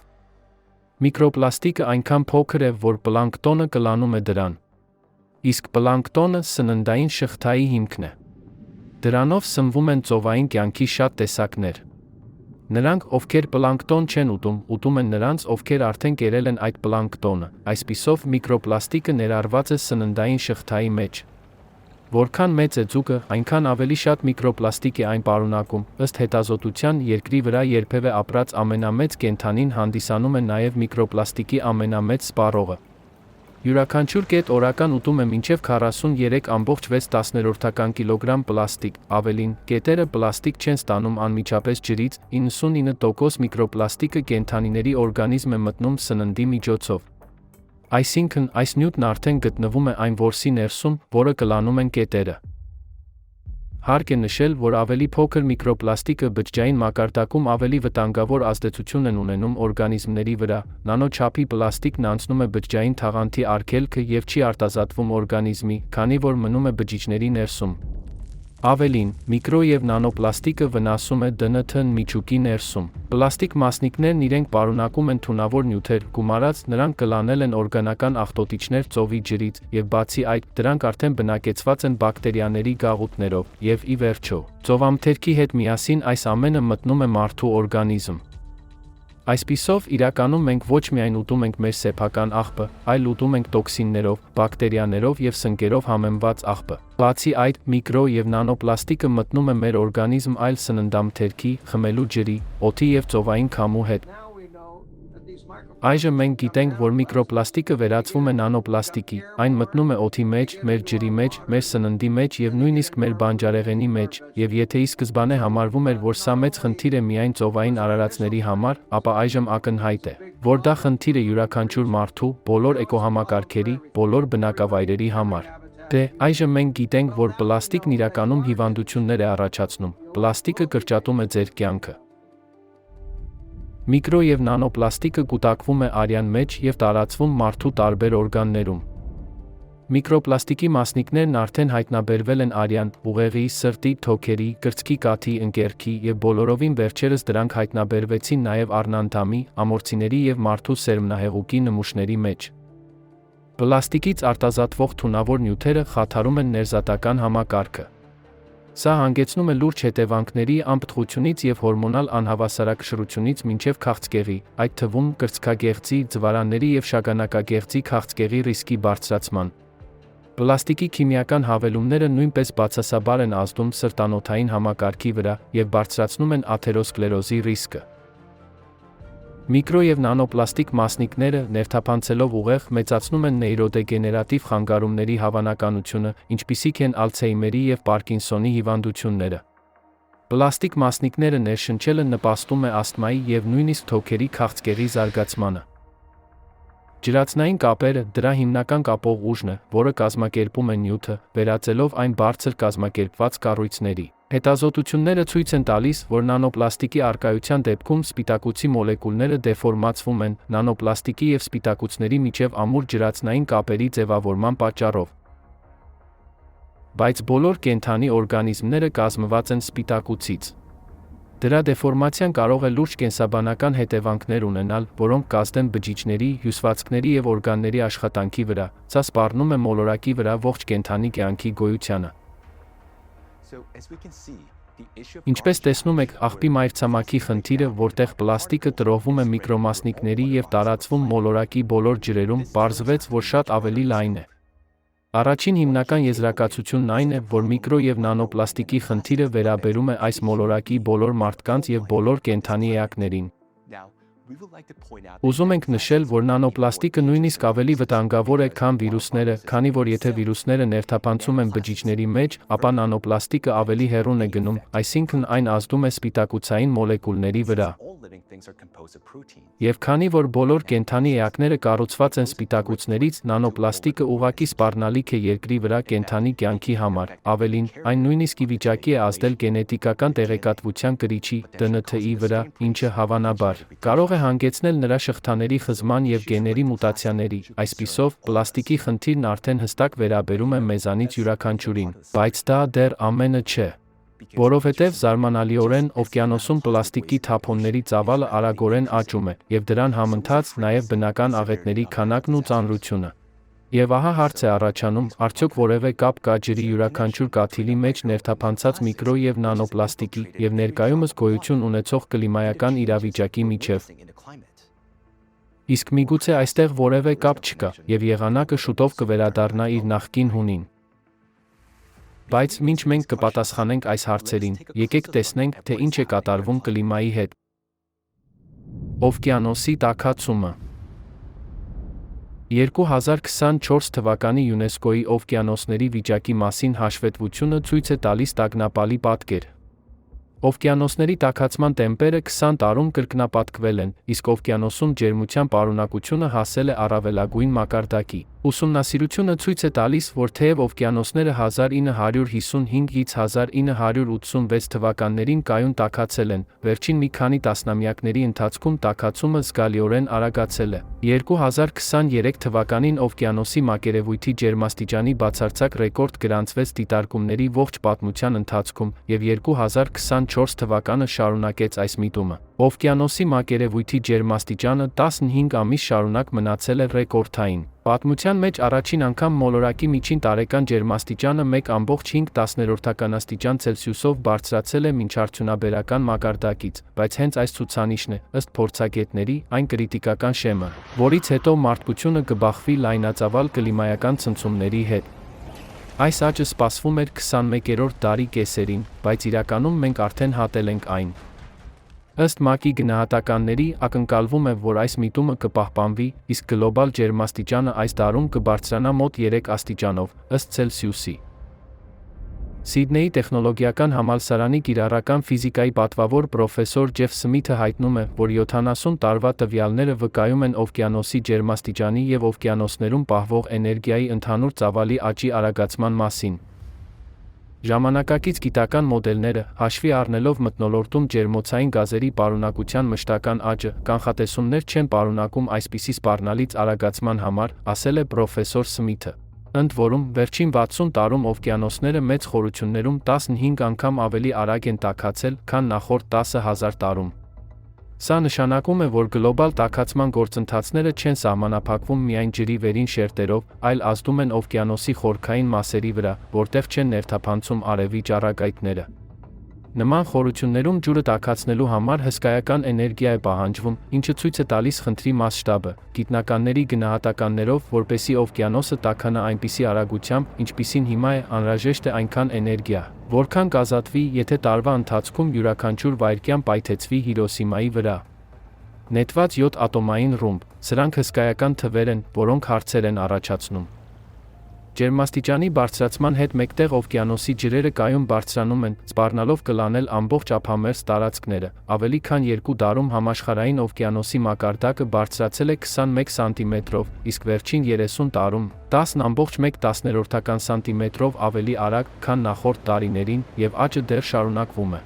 Միկրոպլաստիկը այնքան փոքր է, որ պլանկտոնը կլանում է դրան։ Իսկ պլանկտոնը սննդային շղթայի հիմքն է։ Դրանով սնվում են ծովային կյանքի շատ տեսակներ։ Նրանք, ովքեր պլանկտոն չեն ուտում են նրանց, ովքեր արդեն կերել են այդ պլանկտոնը, այսպիսով միկրոպլաստիկը ներառված է սննդային շղթայի մեջ։ Որքան մեծ է ձուկը, այնքան ավելի շատ միկրոպլաստիկ է այն պարունակում, ըստ հետազոտության, երկրի վրա երբևէ ապրած ամենամեծ կենդանին հանդիսանում է նաև միկրոպլաստիկի ամենամեծ սպառողը։ Յուրաքանչյուր կետ օրական ուտում է մինչև 43.6 կիլոգրամ պլաստիկ, ավելին, կետերը պլաստիկ չեն ստանում անմիջապես ջրից, 99% միկրոպլաստիկը կենդանիների օրգանիզմ է մտնում սննդի միջոցով։ Այսինքն, այս նյութն արդեն գտնվում է այն որսի ներսում, որը կլանում են կետերը։ Հարկ է նշել, որ ավելի փոքր միկրոպլաստիկը բջջային մակարդակում ավելի վտանգավոր ազդեցություն են ունենում օրգանիզմների վրա, նանո չափի պլաստիկն անցնում է բջջային թաղանթի արգելքը և չի արտազատվում օրգանիզմի, քանի որ մնում է բջիջների ներսում։ Ավելին, միկրո և նանոպլաստիկը վնասում է ԴՆԹ-ն միջուկի ներսում։ Պլաստիկ մասնիկներն իրենք պարունակում են թունավոր նյութեր, գումարած նրանք կլանել են օրգանական աղտոտիչներ ծովի ջրից, և բացի այդ, դրանք արդեն բնակեցված են բակտերիաների գաղութներով, և ի վերջո, ծովամթերքի հետ միասին այս ամենը մտնում է մարդու օրգանիզմ։ Այսպիսով, իրականում մենք ոչ միայն ուտում ենք մեր սեփական աղբը, այլ ուտում ենք տոքսիններով, բակտերիաներով և սնկերով համեմված աղբը։ Բացի այդ, միկրո և նանոպլաստիկը մտնում է մեր օրգանիզմ այլ սննդամթերքի, խմելու ջրի, օդի և ծովային քամու հետ։ Այժմ մենք գիտենք, որ միկրոպլաստիկը վերածվում է նանոպլաստիկի, այն մտնում է օդի մեջ, մեր ջրի մեջ, մեր սննդի մեջ և նույնիսկ մեր բանջարեղենի մեջ, և եթե ի սկզբանե համարվում էր, որ սա մեծ խնդիր է միայն ծովային արարածների համար, ապա այժմ ակնհայտ է, որ դա խնդիր է յուրաքանչյուր մարդու, բոլոր էկոհամակարգերի, բոլոր բնակավայրերի համար։ Այժմ մենք գիտենք, որ պլաստիկն իրականում հիվանդություններ է առաջացնում, պլաստիկը կրճատում է ձեր կյանքը։ Միկրո և նանոպլաստիկը կուտակվում է արյան մեջ և տարածվում մարդու տարբեր օրգաններում։ Միկրոպլաստիկի մասնիկներն արդեն հայտնաբերվել են արյան, ուղեղի, սրտի, թոքերի, կրծքի կաթի, ընկերքի և բոլորովին վերջերս դրանք հայտնաբերվեցին նաև առնանդամի, ամորցիների և մարդու սերմնահեղուկի նմուշների մեջ։ Պլաստիկից արտազատվող թունավոր նյութերը խաթարում են ներզատական համակարգը։ Սա հանգեցնում է լուրջ հետևանքների անպտղությունից և հորմոնալ անհավասարակշռությունից մինչև քաղցկեղի, այդ թվում կրծքագեղձի, ձվարանների և շագանակագեղձի քաղցկեղի ռիսկի բարձրացման։ Պլաստիկի քիմիական հավելումները նույնպես բացասաբար են ազդում սրտանոթային համակարգի վրա և բարձրացնում են աթերոսկլերոզի ռիսկը։ Միկրո և նանոպլաստիկ մասնիկները, ներթափանցելով ուղեղ, մեծացնում են նեյրոդեգեներատիվ խանգարումների հավանականությունը, ինչպիսիք են Ալցհեյմերի և Պարկինսոնի հիվանդությունները։ Պլաստիկ մասնիկները ներշնչելը նպաստում է ասթմայի և նույնիսկ թոքերի քաղցկեղի զարգացմանը։ Ջրածնային կապերը, դրա հիմնական կապող ուժն է, որը կազմակերպում է նյութը, վերածելով այն բարձր կազմակերպված կառույցների։ Հետազոտությունները ցույց են տալիս, որ նանոպլաստիկի առկայության դեպքում սպիտակուցի մոլեկուլները դեֆորմացվում են նանոպլաստիկի և սպիտակուցների միջև ամուր ջրածնային կապերի ձևավորման պատճառով։ Բայց բոլոր կենդանի օրգանիզմները կազմված են սպիտակուցից։ Դրա դեֆորմացիան կարող է լուրջ կենսաբանական հետևանքներ ունենալ, որոնք կազդեն բջիջների, հյուսվածքների և օրգանների աշխատանքի վրա, սա սպառնում է մոլորակի վրա ողջ կենդանի կյանքի գոյությանը։ Ինչպես տեսնում եք, աղբի մայրցամաքի խնդիրը, որտեղ պլաստիկը տրոհվում է միկրոմասնիկների և տարածվում մոլորակի բոլոր ջրերում, պարզվեց, որ շատ ավելի լայն է։ Առաջին հիմնական եզրակացությունն այն է, որ միկրո և նանոպլաստիկի խնդիրը վերաբերում է այս մոլորակի բոլոր մարդկանց և բոլոր կենդանի էակներին։ Ուզում ենք նշել, որ նանոպլաստիկը նույնիսկ ավելի վտանգավոր է, քան վիրուսները, քանի որ եթե վիրուսները ներթափանցում են բջիջների մեջ, ապա նանոպլաստիկը ավելի հեռուն է գնում, այսինքն այն ազդում է սպիտակուցային մոլեկուլների վրա։ Եվ քանի որ բոլոր կենդանի էակները կառուցված են սպիտակուցներից, նանոպլաստիկը ուղղակի սպառնալիք է երկրի վրա կենդանի կյանքի համար, ավելին, այն նույնիսկ ի վիճակի է ազդել գենետիկական տեղեկատվության կրիչի (DNT)-ի վրա, ինչը, հավանաբար, կարող է հանգեցնել նրա շղթաների խզման և գեների մուտացիաների։ Այսպիսով, պլաստիկի խնդիրն արդեն հստակ վերաբերում է մեզանից յուրաքանչյուրին, բայց դա դեռ ամենը չէ։ Որովհետև զարմանալիորեն օվկիանոսում պլաստիկի թափոնների ծավալը արագորեն աճում է, և դրան համընթաց նաև բնական աղետների քանակն ու ծանրությունը։ Եվ ահա հարց է առաջանում, արդյոք որևէ կապ կա ջրի յուրաքանչյուր կաթիլի մեջ ներթափանցած միկրո և նանոպլաստիկի և ներկայումս գոյություն ունեցող կլիմայական իրավիճակի միջև։ Իսկ միգուցե այստեղ որևէ կապ չկա, և եղանակը շուտով կվերադառնա իր նախկին հունին։ Բայց մինչ մենք կպատասխանենք այս հարցերին, եկեք տեսնենք, թե ինչ է կատարվում կլիմայի հետ։ Օվկիանոսի տաքացումը։ 2024 թվականի ՅՈՒՆԵՍԿՕ-ի օվկիանոսների վիճակի մասին հաշվետվությունը ցույց է տալիս տագնապալի պատկեր։ Օվկիանոսների տաքացման տեմպերը 20 տարում կրկնապատկվել են, իսկ օվկիանոսում ջերմության պարունակությունը հասել է առավելագույն մակարդակի։ Ուսումնասիրությունը ցույց է տալիս, որ թեև օվկիանոսները 1955-ից 1986 թվականներին կայուն տաքացել են, վերջին մի քանի տասնամյակների ընթացքում տաքացումը զգալիորեն արագացել է։ 2023 թվականին օվկիանոսի մակերևույթի ջերմաստիճանի բացարձակ ռեկորդ գրանցվեց դիտարկումների ողջ պատմության ընթացքում, և 2024 թվականը շարունակեց այս միտումը։ Օվկիանոսի մակերևույթի ջերմաստիճանը 15 ամիս շարունակ մնացել է ռեկորդային։ Պատմության մեջ առաջին անգամ մոլորակի միջին տարեկան ջերմաստիճանը 1,5 աստիճան Ցելսիուսով բարձրացել է մինչարդյունաբերական մակարդակից, բայց հենց այս ցուցանիշն է, ըստ փորձագետների, այն կրիտիկական շեմը, որից հետո մարդկությունը կբախվի լայնածավալ կլիմայական ցնցումների հետ։ Այս աճը սպասվում էր 21-րդ դարի կեսերին, բայց իրականում մենք արդեն հատել ենք այն։ Ըստ ՄԱԿ-ի գնահատականների, ակնկալվում է, որ այս միտումը կպահպանվի, իսկ գլոբալ ջերմաստիճանը այս դարում կբարձրանա մոտ 3 աստիճանով, ըստ Ցելսիուսի։ Սիդնեյի տեխնոլոգիական համալսարանի կիրառական ֆիզիկայի պատվավոր պրոֆեսոր Ջեֆ Սմիթը հայտնում է, որ 70 տարվա տվյալները վկայում են օվկիանոսի ջերմաստիճանի և օվկիանոսներում պահվող էներգիայի ընդհանուր ծավալի աճի արագացման մասին։ Ժամանակակից գիտական մոդելները, հաշվի առնելով մթնոլորտում ջերմոցային գազերի պարունակության մշտական աճը, կանխատեսումներ չեն պարունակում այսպիսի սպառնալից արագացման համար, ասել է պրոֆեսոր Սմիթը։ Ընդ որում, վերջին 60 տարում օվկիանոսները մեծ խորություններում 15 անգամ ավելի արագ են տաքացել, քան նախորդ 10,000 տարում։ Սա նշանակում է, որ գլոբալ տաքացման գործընթացները չեն սահմանափակվում միայն ջրի վերին շերտերով, այլ ազդում են օվկիանոսի խորքային մասերի վրա, որտեղ չեն ներթափանցում արևի ճառագայթները։ Նման խորություններում ջուրը տաքացնելու համար հսկայական էներգիա է պահանջվում, ինչը ցույց է տալիս խնդրի մասշտաբը, գիտնականների գնահատականներով, որպեսզի օվկիանոսը տաքանա այնպիսի արագությամբ, ինչպիսին հիմա է, անհրաժեշտ է այնքան էներգիա, որքան կազատվի, եթե տարվա ընթացքում յուրաքանչյուր վայրկյան պայթեցվի Հիրոսիմայի վրա։ Նետված 7 ատոմային ռումբ, սրանք հսկայական թվեր են, որոնք հարցեր են առաջացնում։ Ջերմաստիճանի բարձրացման հետ մեկտեղ օվկիանոսի ջրերը կայուն բարձրանում են, սպառնալով կլանել ամբողջ ափամերձ տարածքները։ Ավելի քան 2 դարում համաշխարհային օվկիանոսի մակարդակը բարձրացել է 21 սանտիմետրով, իսկ վերջին 30 տարում 10,1 սանտիմետրով ավելի արագ, քան նախորդ տարիներին, եւ աճը դեռ շարունակվում է։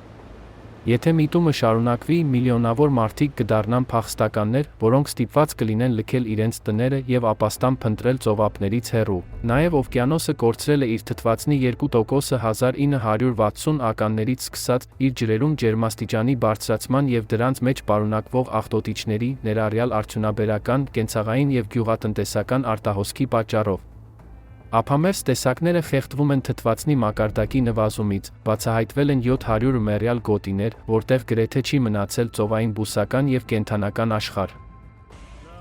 Եթե միտումը շարունակվի, միլիոնավոր մարդիկ կդառնան փախստականներ, որոնք ստիպված կլինեն լքել իրենց տները եւ ապաստան փնտրել ծովափներից հեռու։ Նաեւ օվկիանոսը կորցրել է իր թթվածնի 2%-ը 1960-ականներից սկսած, իր ջրերում ջերմաստիճանի բարձրացման եւ դրանց մեջ պարունակվող աղտոտիչների, ներառյալ արդյունաբերական, կենցաղային եւ գյուղատնտեսական արտահոսքի պատճառով։ Ափամերձ տեսակները խեղդվում են թթվածնի մակարդակի նվազումից, բացահայտվել են 700 մեռյալ գոտիներ, որտեղ գրեթե չի մնացել ծովային բուսական եւ կենդանական աշխարհ։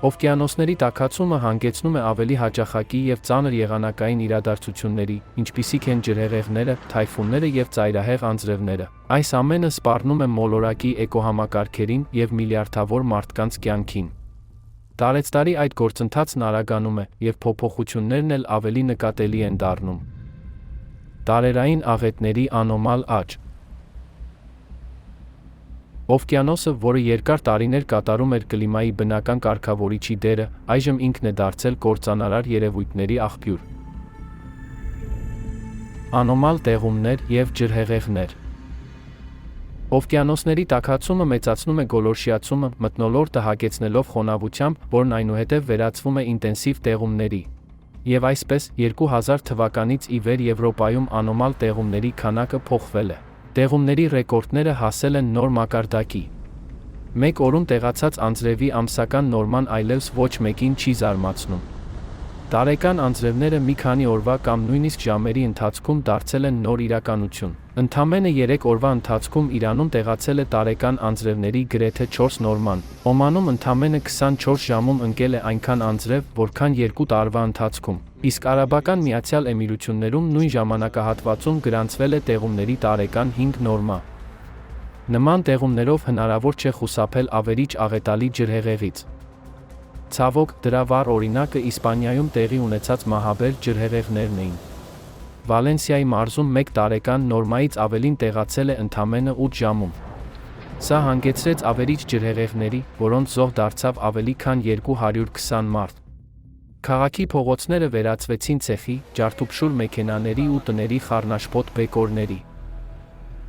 Օվկիանոսների տաքացումը հանգեցնում է ավելի հաճախակի եւ ծանր եղանակային իրադարձությունների, ինչպիսիք են ջրհեղեղները, թայֆունները եւ ծայրահեղ անձրևները։ Այս ամենը սպառնում է մոլորակի էկոհամակարգերին եւ միլիարդավոր մարդկանց կյանքին։ Տարեցտարի այդ գործընթացն արագանում է, եւ փոփոխություններն էլ ավելի նկատելի են դառնում։ Տարերային աղետների անոմալ աճ։ Օվկիանոսը, որը երկար տարիներ կատարում էր կլիմայի բնական կարգավորիչի դերը, այժմ ինքն է դարձել կործանարար երևույթների աղբյուր։ Անոմալ տեղումներ եւ ջրհեղեղներ։ Օվկիանոսների տաքացումը մեծացնում է գոլորշիացումը, մթնոլորտը հագեցնելով խոնավությամբ, որն այնուհետև վերածվում է ինտենսիվ տեղումների։ Եվ այսպես, 2000 թվականից ի վեր Եվրոպայում անոմալ տեղումների քանակը փոխվել է։ Տեղումների ռեկորդները հասել են նոր մակարդակի։ Մեկ օրում տեղացած անձրևի ամսական նորման այլևս ոչ մեկին չի զարմացնում։ Տարեկան անձրևները մի քանի օրվա կամ նույնիսկ ժամերի ընթացքում դարձել են նոր իրականություն։ Ընդամենը 3 օրվա ընթացքում Իրանում տեղացել է տարեկան անձրևների գրեթե 4 նորման։ Օմանում ընդամենը 24 ժամում ընկել է այնքան անձրև, որքան 2 տարվա ընթացքում։ Իսկ Արաբական Միացյալ Էմիրություններում նույն ժամանակահատվածում գրանցվել է տեղումների տարեկան 5 նորմա։ Նման տեղումներով հնարավոր չէ խուսափել ավերիչ աղետալի ջրհեղեղից։ Ցավոք, դրա վառ օրինակը Իսպանիայում տեղի ունեցած մահաբեր ջրհեղեղներն էին։ Վալենսիայի մարզում 1 տարեկան նորմայից ավելին տեղացել է ընդամենը 8 ժամում։ Սա հանգեցրեց ավերիչ ջրհեղեղների, որոնց զոհ դարձավ ավելի քան 220 մարդ։ Քաղաքի փողոցները վերածվեցին ցեխի, ջարդուփշուր մեքենաների ու տների խառնաշփոթ բեկորների։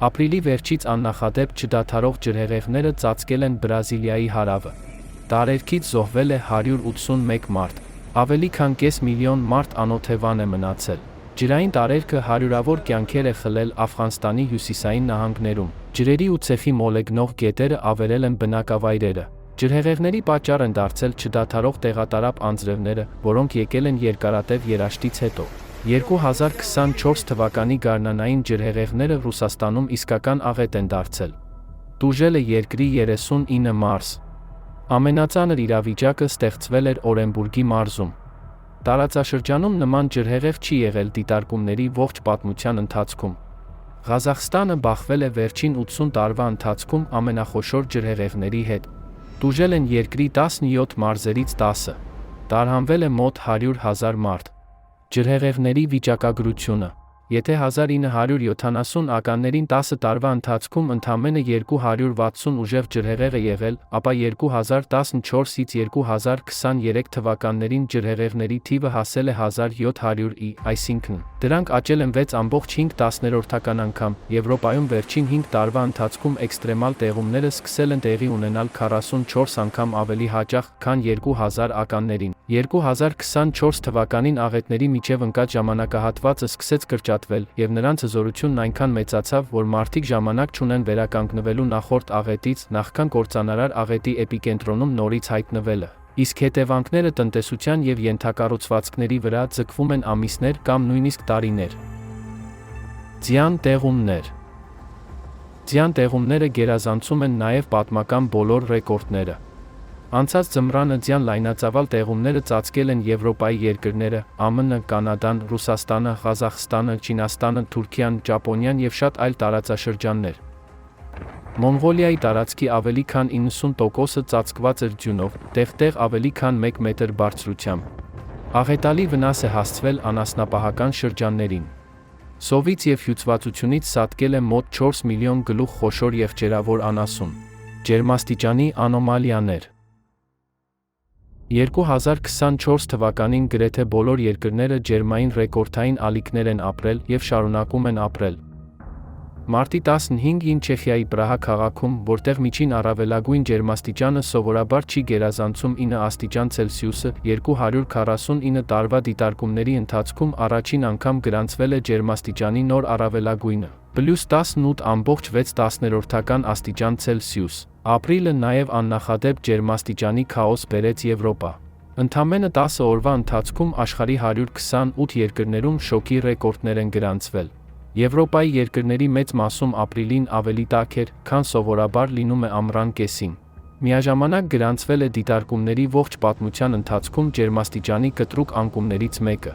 Ապրիլի վերջից աննախադեպ չդադարող ջրհեղեղները ծածկել են Բրազիլիայի հարավը։ Տարերքից զոհվել է 181 մարդ։ Ավելի քան կես միլիոն մարդ անօթևան է մնացել։ Ջրային տարերքը հարյուրավոր կյանքեր է խլել Աֆղանստանի հյուսիսային նահանգներում։ Ջրերի ու ցեխի մոլեգնող գետերը ավերել են բնակավայրերը։ Ջրհեղեղների պատճառ են դարձել չդադարող տեղատարապ անձրևները, որոնք եկել են երկարատև երաշտից հետո։ 2024 թվականի գարնանային ջրհեղեղները Ռուսաստանում իսկական աղետ են դարձել։ Տուժել է երկրի 39 մարզ։ Ամենածանր իրավիճակը ստեղծվել էր Օրենբուրգի մարզում։ Տարածաշրջանում նման ջրհեղեղ չի եղել դիտարկումների ողջ պատմության ընթացքում։ Ղազախստանը բախվել է վերջին 80 տարվա ընթացքում ամենախոշոր ջրհեղեղների հետ։ Տուժել են երկրի 17 մարզերից 10-ը։ Տարհանվել է մոտ 100,000 մարդ։ Ջրհեղեղների վիճակագրությունը։ Եթե 1970-ականներին 10 տարվա ընթացքում ընդամենը 260 ուժեղ ջրհեղեղ է եղել, ապա 2014-ից 2023 թվականներին ջրհեղեղների թիվը հասել է 1700-ի, այսինքն, դրանք աճել են 6.5 անգամ։ Եվրոպայում վերջին 5 տարվա ընթացքում էքստրեմալ տեղումները սկսել են տեղի ունենալ 44 անգամ ավելի հաճախ, քան 2000-ականներին։ 2024 թվականին աղետների միջև ընկած ժամանակահատվածը սկսեց կրճատվել հաստատվել, եւ նրանց հզորությունն այնքան մեծացավ, որ մարդիկ ժամանակ չունեն վերականգնվելու նախորդ աղետից, նախքան կործանարար աղետի էպիկենտրոնում նորից հայտնվելը։ Իսկ հետևանքները տնտեսության եւ ենթակառուցվածքների վրա ձգվում են ամիսներ կամ նույնիսկ տարիներ։ Ձյան տեղումներ։ Ձյան տեղումները գերազանցում են նաև պատմական բոլոր ռեկորդները։ Անցած ձմռանը ձյան լայնածավալ տեղումները ծածկել են Եվրոպայի երկրները, ԱՄՆ, Կանադան, Ռուսաստանը, Ղազախստանը, Չինաստանը, Թուրքիան, Ճապոնիան եւ շատ այլ տարածաշրջաններ։ Մոնղոլիայի տարածքի ավելի քան 90%-ը ծածկված էր ձյունով, տեղ-տեղ ավելի քան 1 մետր բարձրությամբ։ Աղետալի վնաս է հասցվել անասնապահական շրջաններին։ Սովից եւ հյուծվածությունից սատկել է մոտ 4 միլիոն գլուխ խոշոր եւ ջերավոր անասուն։ Ջերմաստիճանի անոմալիաներ։ 2024 թվականին գրեթե բոլոր երկրները ջերմային ռեկորդային ալիքներ են ապրել եւ շարունակում են ապրել։ Մարտի 15-ին Չեխիայի Պրահա քաղաքում, որտեղ միջին առավելագույն ջերմաստիճանը սովորաբար չի գերազանցում 9 աստիճան Ցելսիուսը, 249 տարվա դիտարկումների ընթացքում առաջին անգամ գրանցվել է ջերմաստիճանի նոր առավելագույնը՝ +10.6 աստիճան Ցելսիուս։ Ապրիլը նաև աննախադեպ ջերմաստիճանի քաոս բերեց Եվրոպա։ Ընդամենը 10 օրվա ընթացքում աշխարհի 128 երկրներում շոկի ռեկորդներ են գրանցվել։ Եվրոպայի երկրների մեծ մասում ապրիլին ավելի տաք էր, քան սովորաբար լինում է ամռան կեսին։ Միաժամանակ գրանցվել է դիտարկումների ողջ պատմության ընթացքում ջերմաստիճանի կտրուկ անկումներից մեկը։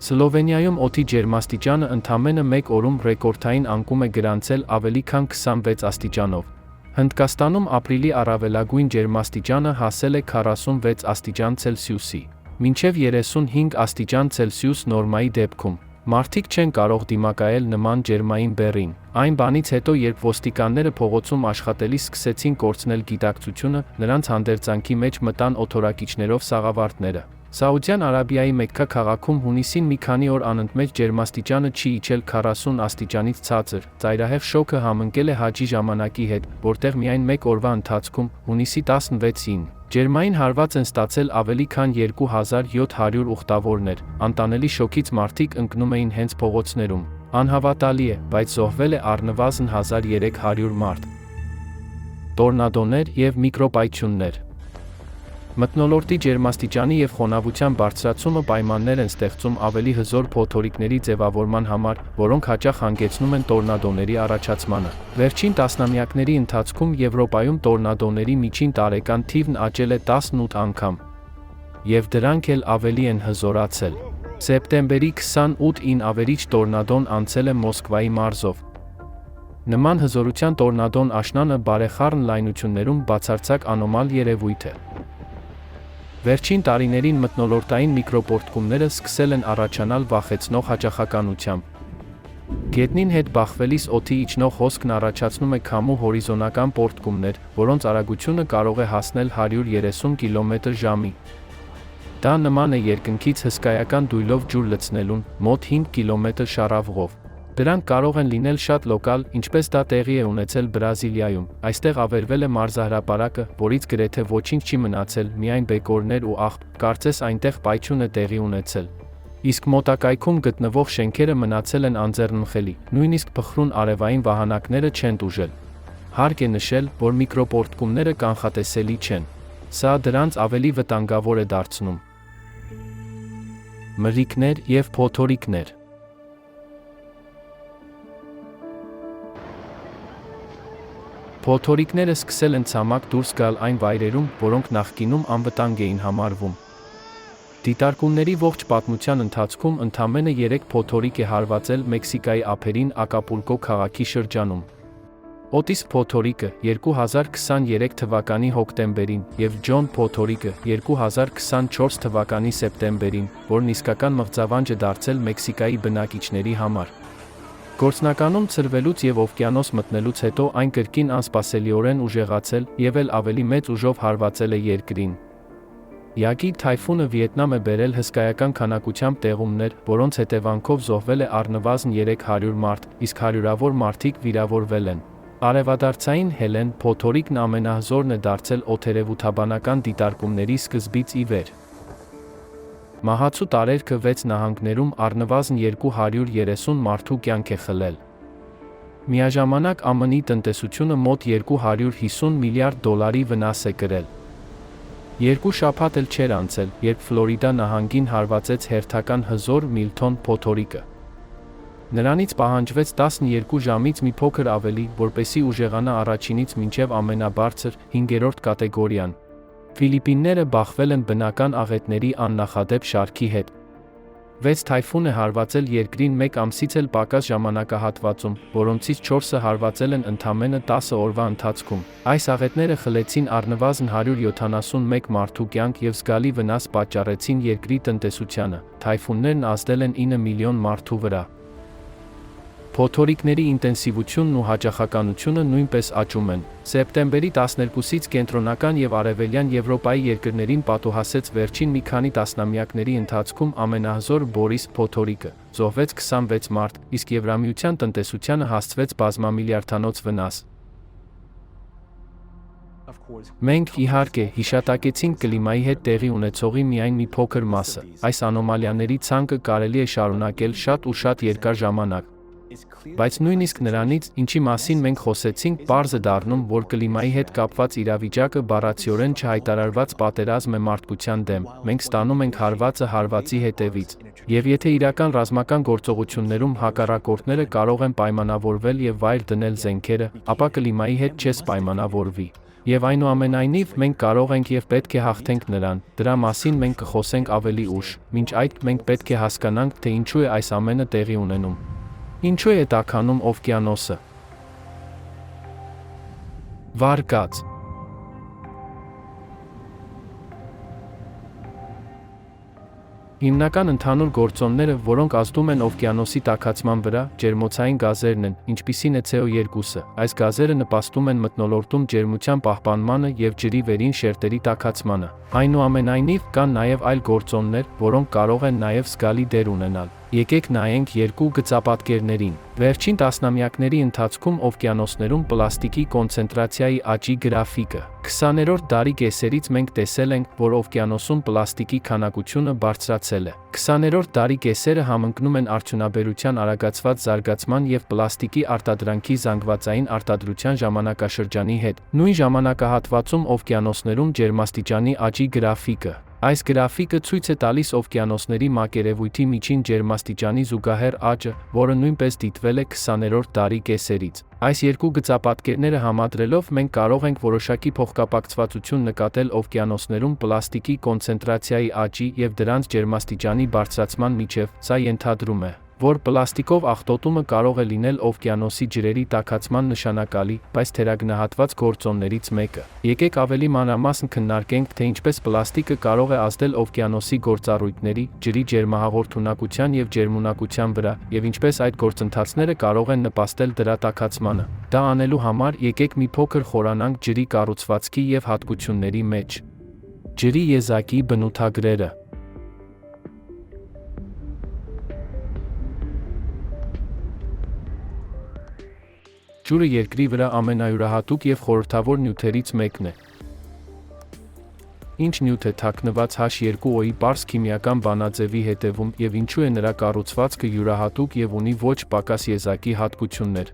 Սլովենիայում օդի ջերմաստիճանը ընդամենը 1 օրում ռեկորդային անկում է գրանցել ավելի քան 26 աստիճանով։ Հնդկաստանում ապրիլի առավելագույն ջերմաստիճանը հասել է 46 աստիճան Ցելսիուսի, մինչև 35 աստիճան Ցելսիուս նորմայի դեպքում։ Մարդիկ չեն կարող դիմակայել նման ջերմային բեռին։ Այն բանից հետո, երբ ոստիկանները փողոցում աշխատելիս սկսեցին կորցնել գիտակցությունը, նրանց հանդերձանքի մեջ մտան օդորակիչներով սաղավարտները։ Սաուդյան Արաբիայի Մեքքա քաղաքում հունիսին մի քանի օր անընդմեջ ջերմաստիճանը չի իջել 40 աստիճանից ցածր։ Ծայրահեղ շոկը համընկել է հաջի ժամանակի հետ, որտեղ միայն 1 օրվա ընթացքում, հունիսի 16-ին, ջերմային հարված են ստացել ավելի քան 2700 ուխտավորներ։ Անտանելի շոկից մարդիկ ընկնում էին հենց փողոցներում։ Անհավատալի է, բայց զոհվել է առնվազն 1300 մարդ։ Տորնադոներ եւ միկրոպայթյուններ։ Մթնոլորտի ջերմաստիճանի եւ խոնավության բարձրացումը պայմաններ են ստեղծում ավելի հզոր փոթորիկների ձևավորման համար, որոնք հաճախ հանգեցնում են տորնադոների առաջացմանը։ Վերջին տասնամյակների ընթացքում Եվրոպայում տորնադոների միջին տարեկան թիվն աճել է 18 անգամ։ Եվ դրանք էլ ավելի են հզորացել։ Սեպտեմբերի 28-ին ավերիչ տորնադոն անցել է Մոսկվայի մարզով։ Նման հզորության տորնադոն աշնանը բարեխառն լայնություններում բացարձակ անոմալ երևույթ է։ Վերջին տարիներին մթնոլորտային միկրոպորտկումները սկսել են առաջանալ վախեցնող հաճախականությամբ։ Գետնին հետ բախվելիս օդի իջնող հոսքն առաջացնում է քամու հորիզոնական պորտկումներ, որոնց արագությունը կարող է հասնել 130 կմ/ժ։ Դա նման է երկնքից հսկայական դույլով ջուր լցնելուն, մոտ 5 կմ շառավղով։ Դրանք կարող են լինել շատ լոկալ, ինչպես դա տեղի է ունեցել Բրազիլիայում։ Այստեղ ավերվել է մարզահրապարակը, որից գրեթե ոչինչ չի մնացել, միայն բեկորներ ու աղբ, կարծես այնտեղ պայթյուն է տեղի ունեցել։ Իսկ մոտակայքում գտնվող շենքերը մնացել են անձեռնմխելի, նույնիսկ փխրուն արևային վահանակները չեն տուժել։ Հարկ է նշել, որ միկրոպորտկումները կանխատեսելի չեն։ Սա դրանց ավելի վտանգավոր է դարձնում։ Մրրիկներ եւ փոթորիկներ։ Փոթորիկները սկսել են ցամաք դուրս գալ այն վայրերում, որոնք նախկինում անվտանգ էին համարվում։ Դիտարկումների ողջ պատմության ընթացքում ընդամենը 3 փոթորիկ է հարվածել Մեքսիկայի ափերին Ակապուլկո քաղաքի շրջանում։ Օտիս փոթորիկը 2023 թվականի հոկտեմբերին եւ Ջոն փոթորիկը 2024 թվականի սեպտեմբերին, որն իսկական մղձավանջ է դարձել Մեքսիկայի բնակիչների համար։ Գործնականում ցրվելուց եւ օվկիանոս մտնելուց հետո այն կրկին անսպասելիորեն ուժեղացել եւ էլ ավելի մեծ ուժով հարվածել է երկրին։ Յագի թայֆունը Վիետնամ է բերել հսկայական քանակությամբ տեղումներ, որոնց հետևանքով զոհվել է առնվազն 300 մարդ, իսկ հարյուրավոր մարդիկ վիրավորվել են։ Արևադարձային Հելեն փոթորիկն ամենահզորն է դարձել օդերևութաբանական դիտարկումների սկզբից ի վեր։ Մահացու տարերքը 6 նահանգներում առնվազն 230 մարդու կյանք է խլել։ Միաժամանակ ԱՄՆ-ի տնտեսությունը մոտ 250 միլիարդ դոլարի վնաս է կրել։ Երկու շաբաթ էլ չէր անցել, երբ Ֆլորիդա նահանգին հարվածեց հերթական հզոր Միլթոն փոթորիկը։ Նրանից պահանջվեց 12 ժամից մի փոքր ավելի, որպեսզի ուժեղանա առաջինից մինչև ամենաբարձր 5-րդ կատեգորիան։ Ֆիլիպինները բախվել են բնական աղետների աննախադեպ շարքի հետ։ 6 թայֆուն է հարվածել երկրին 1 ամսից էլ պակաս ժամանակահատվածում, որոնցից 4-ը հարվածել են ընդամենը 10 օրվա ընթացքում։ Այս աղետները խլեցին առնվազն 171 մարդու կյանք և զգալի վնաս պատճառեցին երկրի տնտեսությանը։ Թայֆուններն ազդել են 9 միլիոն մարդու վրա։ Փոթորիկների ինտենսիվությունն ու հաճախականությունը նույնպես աճում են։ Սեպտեմբերի 12-ից կենտրոնական և արևելյան Եվրոպայի երկրներին պատուհասեց վերջին մի քանի տասնամյակների ընթացքում ամենահզոր Բորիս փոթորիկը։ Զոհվեց 26 մարդ, իսկ Եվրամիության տնտեսությանը հասցվեց բազմամիլիարդանոց վնաս։ Մենք, իհարկե, հիշատակեցինք կլիմայի հետ տեղի ունեցողի միայն մի փոքր մասը։ Այս անոմալիաների ցանկը կարելի է շարունակել շատ ու շատ երկար ժամանակ։ Բայց նույնիսկ նրանից, ինչի մասին մենք խոսեցինք, պարզ է դառնում, որ կլիմայի հետ կապված իրավիճակը բառացիորեն չհայտարարված պատերազմ է մարդկության դեմ։ Մենք ստանում ենք հարվածը հարվածի հետևից։ Եվ եթե իրական ռազմական գործողություններում հակառակորդները կարող են պայմանավորվել և վայր դնել զենքերը, ապա կլիմայի հետ չես պայմանավորվի։ Եվ այնուամենայնիվ, մենք կարող ենք և պետք է հաղթենք նրան։ Դրա մասին մենք կխոսենք ավելի ուշ։ Մինչ այդ, մենք պետք է հասկանանք, թե ինչու է այս ամենը տեղի ունենում։ Ինչու է տաքանում օվկիանոսը։ Վարկած։ Հիմնական ընդհանուր գործոնները, որոնք ազդում են օվկիանոսի տաքացման վրա, ջերմոցային գազերն են, ինչպիսին է CO2-ը։ Այս գազերը նպաստում են մթնոլորտում ջերմության պահպանմանը և ջրի վերին շերտերի տաքացմանը։ Այնուամենայնիվ, կան նաև այլ գործոններ, որոնք կարող են նաև զգալի դեր ունենալ։ Եկեք նայենք երկու գծապատկերներին։ Վերջին տասնամյակների ընթացքում օվկիանոսներում պլաստիկի կոնցենտրացիայի աճի գրաֆիկը։ 20-րդ դարի կեսերից մենք տեսել ենք, որ օվկիանոսում պլաստիկի քանակությունը բարձրացել է։ 20-րդ դարի կեսերը համընկնում են արդյունաբերության արագացված զարգացման և պլաստիկի արտադրանքի զանգվածային արտադրության ժամանակաշրջանի հետ։ Նույն ժամանակահատվածում օվկիանոսներում ջերմաստիճանի աճի գրաֆիկը։ Այս գրաֆիկը ցույց է տալիս օվկիանոսների մակերևույթի միջին ջերմաստիճանի զուգահեռ աճը, որը նույնպես դիտվել է 20-րդ դարի կեսերից։ Այս երկու գծապատկերները համադրելով մենք կարող ենք որոշակի փոխկապակցվածություն նկատել օվկիանոսներում պլաստիկի կոնցենտրացիայի աճի և դրանց ջերմաստիճանի բարձրացման միջև։ Սա ենթադրում է, որ պլաստիկով աղտոտումը կարող է լինել օվկիանոսի ջրերի տաքացման նշանակալի, բայց թերագնահատված գործոններից մեկը։ Եկեք ավելի մանրամասն քննարկենք, թե ինչպես պլաստիկը կարող է ազդել օվկիանոսի գործառույթների, ջրի ջերմահաղորդունակության և ջերմունակության վրա, և ինչպես այդ գործընթացները կարող են նպաստել դրա տաքացմանը։ Դա անելու համար եկեք մի փոքր խորանանք ջրի կառուցվածքի և հատկությունների մեջ։ Ջրի եզակի բնութագրերը։ Ջուրը երկրի վրա ամենայուրահատուկ և խորհրդավոր նյութերից մեկն է։ Ինչ նյութ է թաքնված H2O-ի պարզ քիմիական բանաձևի հետևում և ինչու է նրա կառուցվածքը յուրահատուկ և ունի ոչ պակաս եզակի հատկություններ։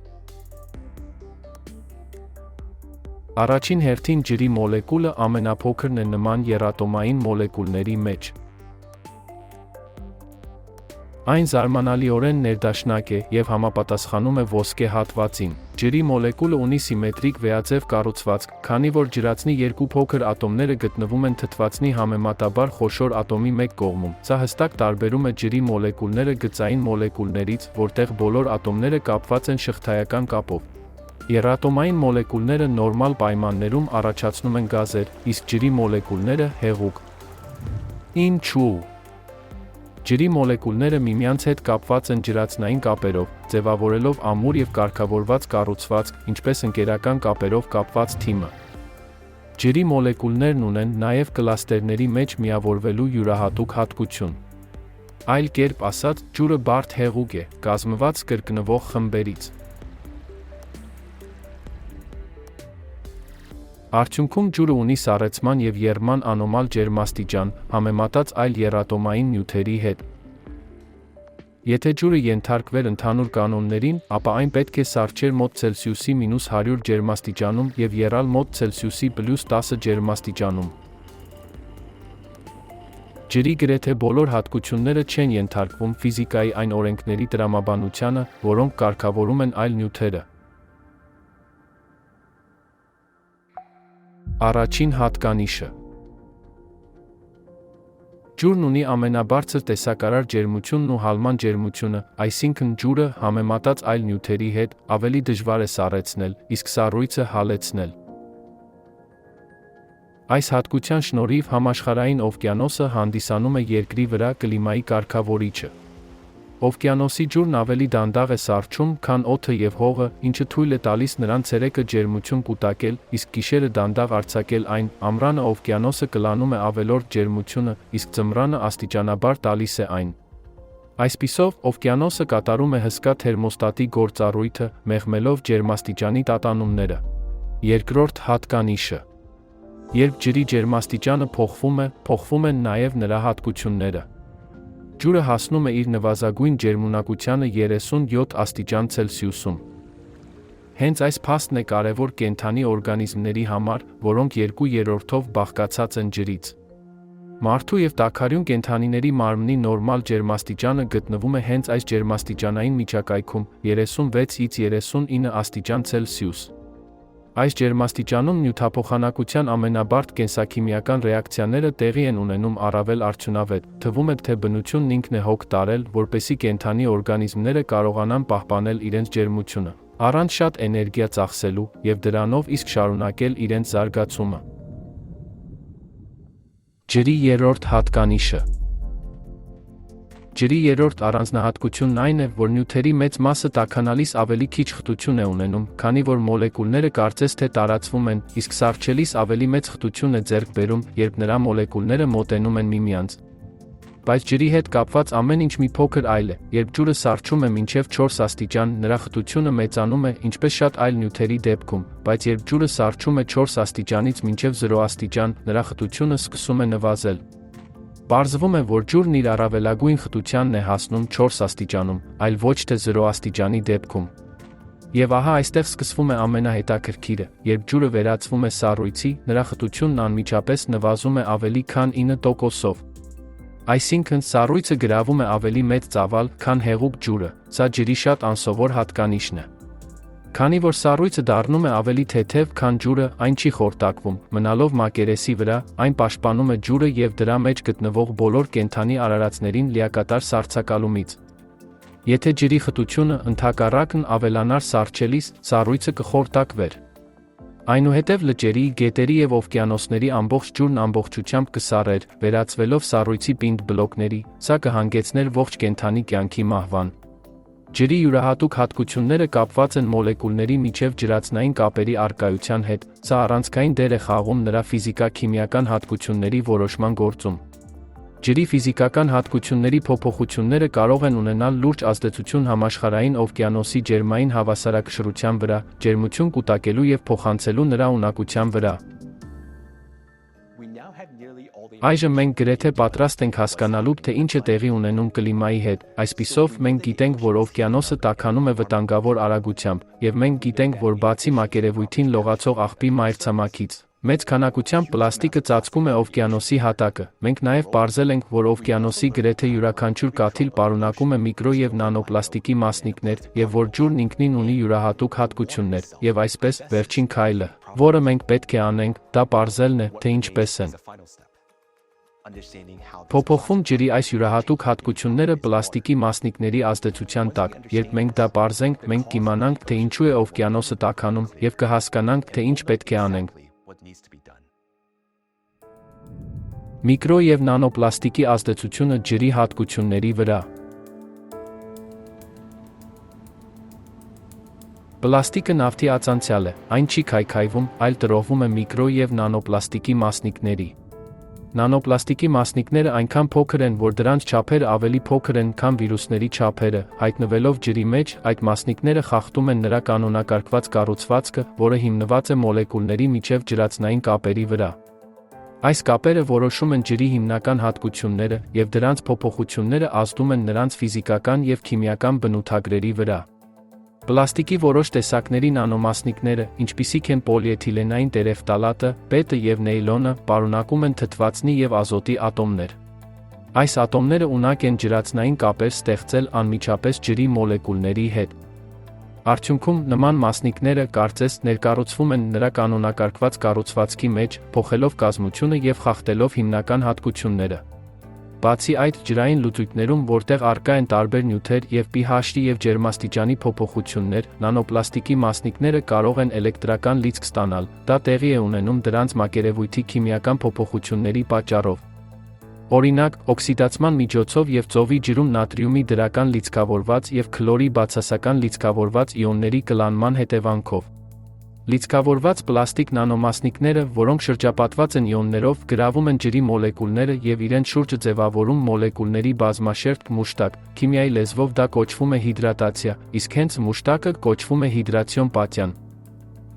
Առաջին հերթին ջրի մոլեկուլը ամենափոքրն է նման եռատոմային մոլեկուլների մեջ։ Այն զարմանալիորեն ներդաշնակ է և համապատասխանում է ոսկե հատվածին։ Ջրի մոլեկուլը ունի սիմետրիկ վեաձև կառուցվածք, քանի որ ջրածնի երկու փոքր ատոմները գտնվում են թթվածնի համեմատաբար խոշոր ատոմի մեկ կողմում։ Սա հստակ տարբերում է ջրի մոլեկուլները գծային մոլեկուլներից, որտեղ բոլոր ատոմները կապված են շղթայական կապով։ Եռատոմային մոլեկուլները նորմալ պայմաններում առաջացնում են գազեր, իսկ ջրի մոլեկուլները՝ հեղուկ։ Ինչու՞։ Ջրի մոլեկուլները միմյանց հետ կապված են ջրածնային կապերով, ձևավորելով ամուր և կարգավորված կառուցվածք, ինչպես ընկերական կապերով կապված թիմը։ Ջրի մոլեկուլներն ունեն նաև կլաստերների մեջ միավորվելու յուրահատուկ հատկություն։ Այլ կերպ ասած, ջուրը բարդ հեղուկ է, կազմված կրկնվող խմբերից։ Արդյունքում ջուրը ունի սառեցման և եռման անոմալ ջերմաստիճան, համեմատած այլ եռատոմային նյութերի հետ։ Եթե ջուրը ենթարկվեր ընդհանուր կանոններին, ապա այն պետք է սառչեր մոտ Ցելսիուսի -100 ջերմաստիճանում և եռալ մոտ Ցելսիուսի +10 ջերմաստիճանում։ Ջրի գրեթե բոլոր հատկությունները չեն ենթարկվում ֆիզիկայի այն օրենքների տրամաբանությանը, որոնք կարգավորում են այլ նյութերը։ Առաջին հատկանիշը։ Ջուրն ունի ամենաբարձր տեսակարար ջերմությունն ու հալման ջերմությունը, այսինքն ջուրը, համեմատած այլ նյութերի հետ, ավելի դժվար է սառեցնել, իսկ սառույցը հալեցնել։ Այս հատկության շնորհիվ համաշխարհային օվկիանոսը հանդիսանում է Երկրի վրա կլիմայի կարգավորիչը։ Օվկիանոսի ջուրն ավելի դանդաղ է սառչում, քան օդը և հողը, ինչը թույլ է տալիս նրան ցերեկը ջերմություն կուտակել, իսկ գիշերը դանդաղ արձակել այն, ամռանը օվկիանոսը կլանում է ավելորդ ջերմությունը, իսկ ձմռանը աստիճանաբար տալիս է այն։ Այսպիսով, օվկիանոսը կատարում է հսկա թերմոստատի գործառույթը, մեղմելով ջերմաստիճանի տատանումները։ Երկրորդ հատկանիշը։ Երբ ջրի ջերմաստիճանը փոխվում են նաև նրա հատկությունները։ Ջուրը հասնում է իր նվազագույն ջերմունակությանը 37 աստիճան Ցելսիուսում։ Հենց այս փաստն է կարևոր կենդանի օրգանիզմների համար, որոնք 2/3-ով բաղկացած են ջրից։ Մարդու և տաքարյուն կենդանիների մարմնի նորմալ ջերմաստիճանը գտնվում է հենց այս ջերմաստիճանային միջակայքում՝ 36-39 աստիճան Ցելսիուս։ Այս ջերմաստիճանում նյութափոխանակության ամենաբարդ կենսաքիմիական ռեակցիաները տեղի են ունենում առավել արդյունավետ, թվում է, թե բնությունն ինքն է հոգ տարել, որպեսզի կենդանի օրգանիզմները կարողանան պահպանել իրենց ջերմությունը, առանց շատ էներգիա ծախսելու, և դրանով իսկ շարունակել իրենց զարգացումը։ Ջրի երրորդ հատկանիշը։ Ջրի երրորդ առանձնահատկությունն այն է, որ նյութերի մեծ մասը տաքանալիս ավելի քիչ խտություն է ունենում, քանի որ մոլեկուլները կարծես թե տարածվում են, իսկ սառչելիս ավելի մեծ խտություն է ձեռք բերում, երբ նրա մոլեկուլները մոտենում են միմյանց։ Բայց ջրի հետ կապված ամեն ինչ մի փոքր այլ է, երբ ջուրը սառչում է մինչև 4 աստիճան, նրա խտությունը մեծանում է, ինչպես շատ այլ նյութերի դեպքում, բայց երբ ջուրը սառչում է 4 աստիճանից մինչև 0 աստիճան, նրա խտությունը սկսում է նվազել։ Պարզվում է, որ ջուրն իր առավելագույն խտությանն է հասնում 4 աստիճանում, այլ ոչ թե 0 աստիճանի դեպքում։ Եվ ահա այստեղ սկսվում է ամենահետաքրքիրը, երբ ջուրը վերածվում է սառույցի, նրա խտությունն անմիջապես նվազում է ավելի քան 9%-ով։ Այսինքն, սառույցը գրավում է ավելի մեծ ծավալ, քան հեղուկ ջուրը, սա ջրի շատ անսովոր հատկանիշն է։ Քանի որ սառույցը դառնում է ավելի թեթև, քան ջուրը, այն չի խորտակվում, մնալով մակերեսի վրա, այն պաշտպանում է ջուրը և դրա մեջ գտնվող բոլոր կենդանի արարածներին լիակատար սառցակալումից։ Եթե ջրի խտությունը, ընդհակառակն, ավելանար սառչելիս, սառույցը կխորտակվեր։ Այնուհետև լճերի, գետերի և օվկիանոսների ամբողջ ջուրն ամբողջությամբ կսառեր, վերածվելով սառույցի պինդ բլոկների, սա կհանգեցներ ողջ կենդանի կյանքի մահվան։ Ջրի յուրահատուկ հատկությունները կապված են մոլեկուլների միջև ջրածնային կապերի առկայության հետ, սա առանցքային դեր է խաղում նրա ֆիզիկա-քիմիական հատկությունների որոշման գործում։ Ջրի ֆիզիկական հատկությունների փոփոխությունները կարող են ունենալ լուրջ ազդեցություն համաշխարհային օվկիանոսի ջերմային հավասարակշռության վրա, ջերմություն կուտակելու և փոխանցելու նրա ունակության վրա։ Այժմ մենք գրեթե պատրաստ ենք հասկանալու, թե ինչ է տեղի ունենում կլիմայի հետ, այսպիսով, մենք գիտենք, որ օվկիանոսը տաքանում է վտանգավոր արագությամբ, և մենք գիտենք, որ բացի մակերևույթին լողացող աղբի մայրցամաքից, մեծ քանակությամբ պլաստիկը ծածկում է օվկիանոսի հատակը։ Մենք նաև պարզել ենք, որ օվկիանոսի գրեթե յուրաքանչյուր կաթիլ պարունակում է միկրո և նանոպլաստիկի մասնիկներ, և որ ջուրն ինքնին ունի յուրահատուկ հատկություններ, և այսպես, վերջին քայլը, որը մենք պետք է անենք, դա պարզելն է, թե ինչպես են փոփոխվում ջրի այս յուրահատուկ հատկությունները պլաստիկի մասնիկների ազդեցության տակ։ Երբ մենք դա պարզենք, մենք կիմանանք, թե ինչու է օվկիանոսը տաքանում, և կհասկանանք, թե ինչ պետք է անենք։ Միկրո և նանոպլաստիկի ազդեցությունը ջրի հատկությունների վրա։ Պլաստիկը նավթի ածանցյալ է, այն չի քայքայվում, այլ տրոհվում է միկրո և նանոպլաստիկի մասնիկների։ Նանոպլաստիկի մասնիկները այնքան փոքր են, որ դրանց չափերը ավելի փոքր են, քան վիրուսների չափերը, հայտնվելով ջրի մեջ, այդ մասնիկները խախտում են նրա կանոնակարգված կառուցվածքը, որը հիմնված է մոլեկուլների միջև ջրածնային կապերի վրա։ Այս կապերը որոշում են ջրի հիմնական հատկությունները, եւ դրանց փոփոխությունները ազդում են նրանց ֆիզիկական եւ քիմիական բնութագրերի վրա։ Պլաստիկի որոշ տեսակների նանոմասնիկները, ինչպիսիք են պոլիէթիլենային տերեֆտալատը, պետը եւ նեյլոնը, պարունակում են թթվածնի եւ ազոտի ատոմներ։ Այս ատոմները ունակ են ջրածնային կապեր ստեղծել անմիջապես ջրի մոլեկուլների հետ։ Արդյունքում նման մասնիկները կարծես ներկառուցվում են նրա կանոնակարգված կառուցվածքի մեջ, փոխելով կազմությունը եւ խախտելով հիմնական հատկությունները։ Բացի այդ, ջրային լուծույթներում, որտեղ առկա են տարբեր նյութեր եւ pH-ի եւ ջերմաստիճանի փոփոխություններ, նանոպլաստիկի մասնիկները կարող են էլեկտրական լիցք ստանալ, դա տեղի է ունենում դրանց մակերևույթի քիմիական փոփոխությունների պատճառով։ Օրինակ, օքսիդացման միջոցով եւ ծովի ջրում նատրիումի դրական լիցքավորված եւ քլորի բացասական լիցքավորված իոնների կլանման հետևանքով։ Լիցքավորված պլաստիկ նանոմասնիկները, որոնք շրջապատված են իոններով, գրավում են ջրի մոլեկուլները եւ իրենց շուրջը ձևավորում մոլեկուլների բազմաշերտ մուշտակ, քիմիայի լեզվով դա կոչվում է հիդրատացիա, իսկ հենց մուշտակը կոչվում է հիդրացիոն պատյան։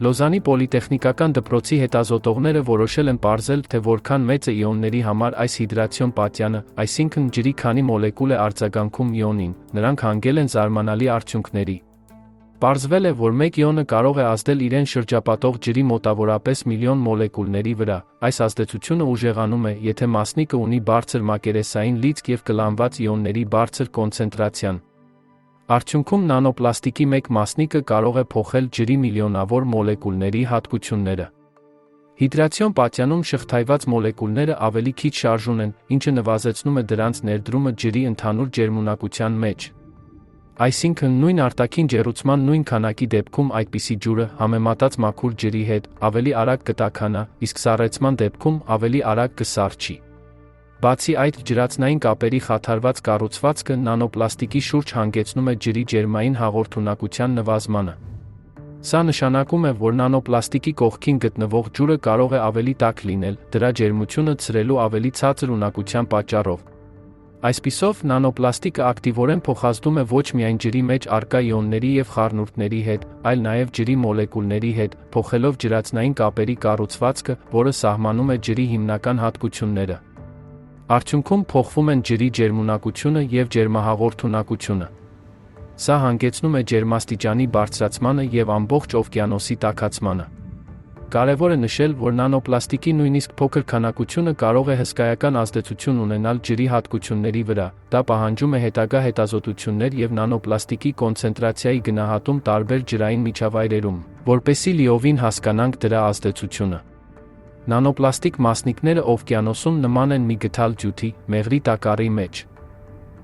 Լոզանի պոլիտեխնիկական դպրոցի հետազոտողները որոշել են պարզել, թե որքան մեծ է իոնների համար այս հիդրացիոն պատյանը, այսինքն ջրի քանի մոլեկուլ է արձագանքում իոնին, նրանք հանգել են զարմանալի արդյունքների։ Պարզվել է, որ մեկ իոնը կարող է ազդել իրեն շրջապատող ջրի մոտավորապես միլիոն մոլեկուլների վրա։ Այս ազդեցությունը ուժեղանում է, եթե մասնիկը ունի բարձր մակերեսային լիցք եւ կլանված իոնների բարձր կոնցենտրացիան։ Արդյունքում նանոպլաստիկի մեկ մասնիկը կարող է փոխել ջրի միլիոնավոր մոլեկուլների հատկությունները։ Հիդրացիոն պատյանում շղթայված մոլեկուլները ավելի քիչ շարժուն են, ինչը նվազեցնում է դրանց ներդրումը ջրի ընդհանուր ջերմունակության մեջ։ Այսինքն նույն արտաքին ջեռուցման նույն քանակի դեպքում այդպիսի ջուրը, համեմատած մաքուր ջրի հետ, ավելի արագ կտաքանա, իսկ սառեցման դեպքում ավելի արագ կսառչի։ Բացի այդ, ջրածնային կապերի խաթարված կառուցվածքը նանոպլաստիկի շուրջ հանգեցնում է ջրի ջերմային հաղորդունակության նվազմանը։ Սա նշանակում է, որ նանոպլաստիկի կողքին գտնվող ջուրը կարող է ավելի տաք լինել, դրա ջերմությունը ցրելու ավելի ցածր ունակության պատճառով։ Այսպիսով, նանոպլաստիկը ակտիվորեն փոխազդում է ոչ միայն ջրի մեջ առկա իոնների եւ խառնուրդների հետ, այլ նաեւ ջրի մոլեկուլների հետ, փոխելով ջրածնային կապերի կառուցվածքը, որը սահմանում է ջրի հիմնական հատկությունները։ Արդյունքում փոխվում են ջրի ջերմունակությունը եւ ջերմահաղորդունակությունը։ Սա հանգեցնում է ջերմաստիճանի բարձրացմանը եւ ամբողջ օվկիանոսի տաքացմանը։ Կարևոր է նշել, որ նանոպլաստիկի նույնիսկ փոքր քանակությունը կարող է հսկայական ազդեցություն ունենալ ջրի հատկությունների վրա, դա պահանջում է հետագա հետազոտություններ եւ նանոպլաստիկի կոնցենտրացիայի գնահատում տարբեր ջրային միջավայրերում, որպեսզի լիովին հասկանանք դրա ազդեցությունը։ Նանոպլաստիկ մասնիկները օվկիանոսում նման են մի գթալ ջութի, մեղրի տակառի մեջ։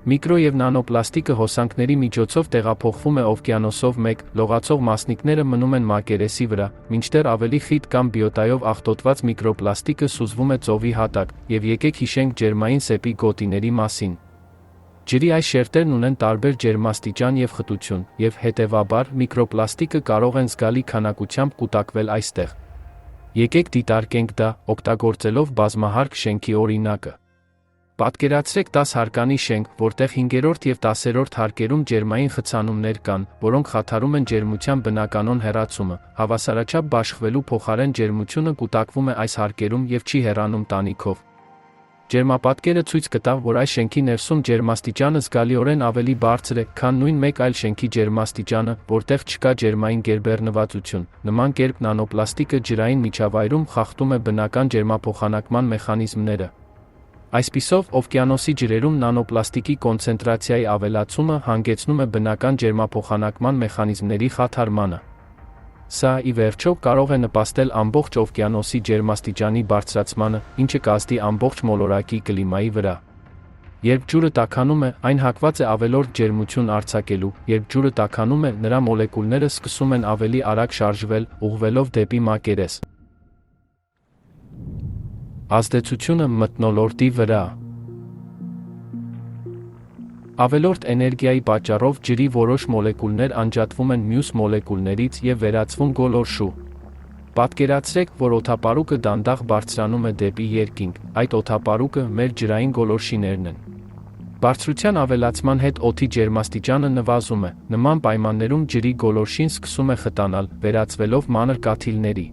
Միկրո եւ նանոպլաստիկը հոսանքների միջոցով տեղափոխվում է օվկիանոսով մեկ, լողացող մասնիկները մնում են մակերեսի վրա, մինչդեռ ավելի խիտ կամ բիոտայով աղտոտված միկրոպլաստիկը սուզվում է ծովի հատակ, եւ եկեք հիշենք ջերմային սեպի գոտիների մասին։ Ջրի այս շերտերն ունեն տարբեր ջերմաստիճան եւ խտություն, եւ հետեւաբար միկրոպլաստիկը կարող են զգալի քանակությամբ կուտակվել այստեղ։ Եկեք դիտարկենք դա, օգտագործելով բազմահարկ շենքի օրինակը։ Պատկերացրեք 10 հարկանի շենք, որտեղ 5-րդ եւ 10-րդ հարկերում ջերմային խցանումներ կան, որոնք խաթարում են ջերմության բնականոն հեռացումը, հավասարաչափ բաշխվելու փոխարեն ջերմությունը կուտակվում է այս հարկերում եւ չի հեռանում տանիքով։ Ջերմապատկերը ցույց կտա, որ այս շենքի ներսում ջերմաստիճանը զգալիորեն ավելի բարձր է, քան նույն մեկ այլ շենքի ջերմաստիճանը, որտեղ չկա ջերմային գերբեռնվածություն։ Նման կերպ նանոպլաստիկը ջրային միջավայրում խախտում է բնական ջերմափոխանակման մեխանիզմները։ Այսպիսով, օվկիանոսի ջրերում նանոպլաստիկի կոնցենտրացիայի ավելացումը հանգեցնում է բնական ջերմափոխանակման մեխանիզմների խաթարմանը։ Սա, ի վերջո, կարող է նպաստել ամբողջ օվկիանոսի ջերմաստիճանի բարձրացմանը, ինչը կազդի ամբողջ մոլորակի կլիմայի վրա։ Երբ ջուրը տաքանում է, այն հակված է ավելորդ ջերմություն արձակելու, երբ ջուրը տաքանում է, նրա մոլեկուլները սկսում են ավելի արագ շարժվել, ուղղվելով դեպի մակերես։ Ազդեցությունը մթնոլորտի վրա։ Ավելորդ էներգիայի պատճառով ջրի որոշ մոլեկուլներ անջատվում են մյուս մոլեկուլներից եւ վերածվում գոլորշու։ Պատկերացրեք, որ օդապարուկը դանդաղ բարձրանում է դեպի երկինք, այդ օդապարուկը մեր ջրային գոլորշիներն են։ Բարձրության ավելացման հետ օդի ջերմաստիճանը նվազում է, նման պայմաններում ջրի գոլորշին սկսում է խտանալ, վերածվելով մանր կաթիլների։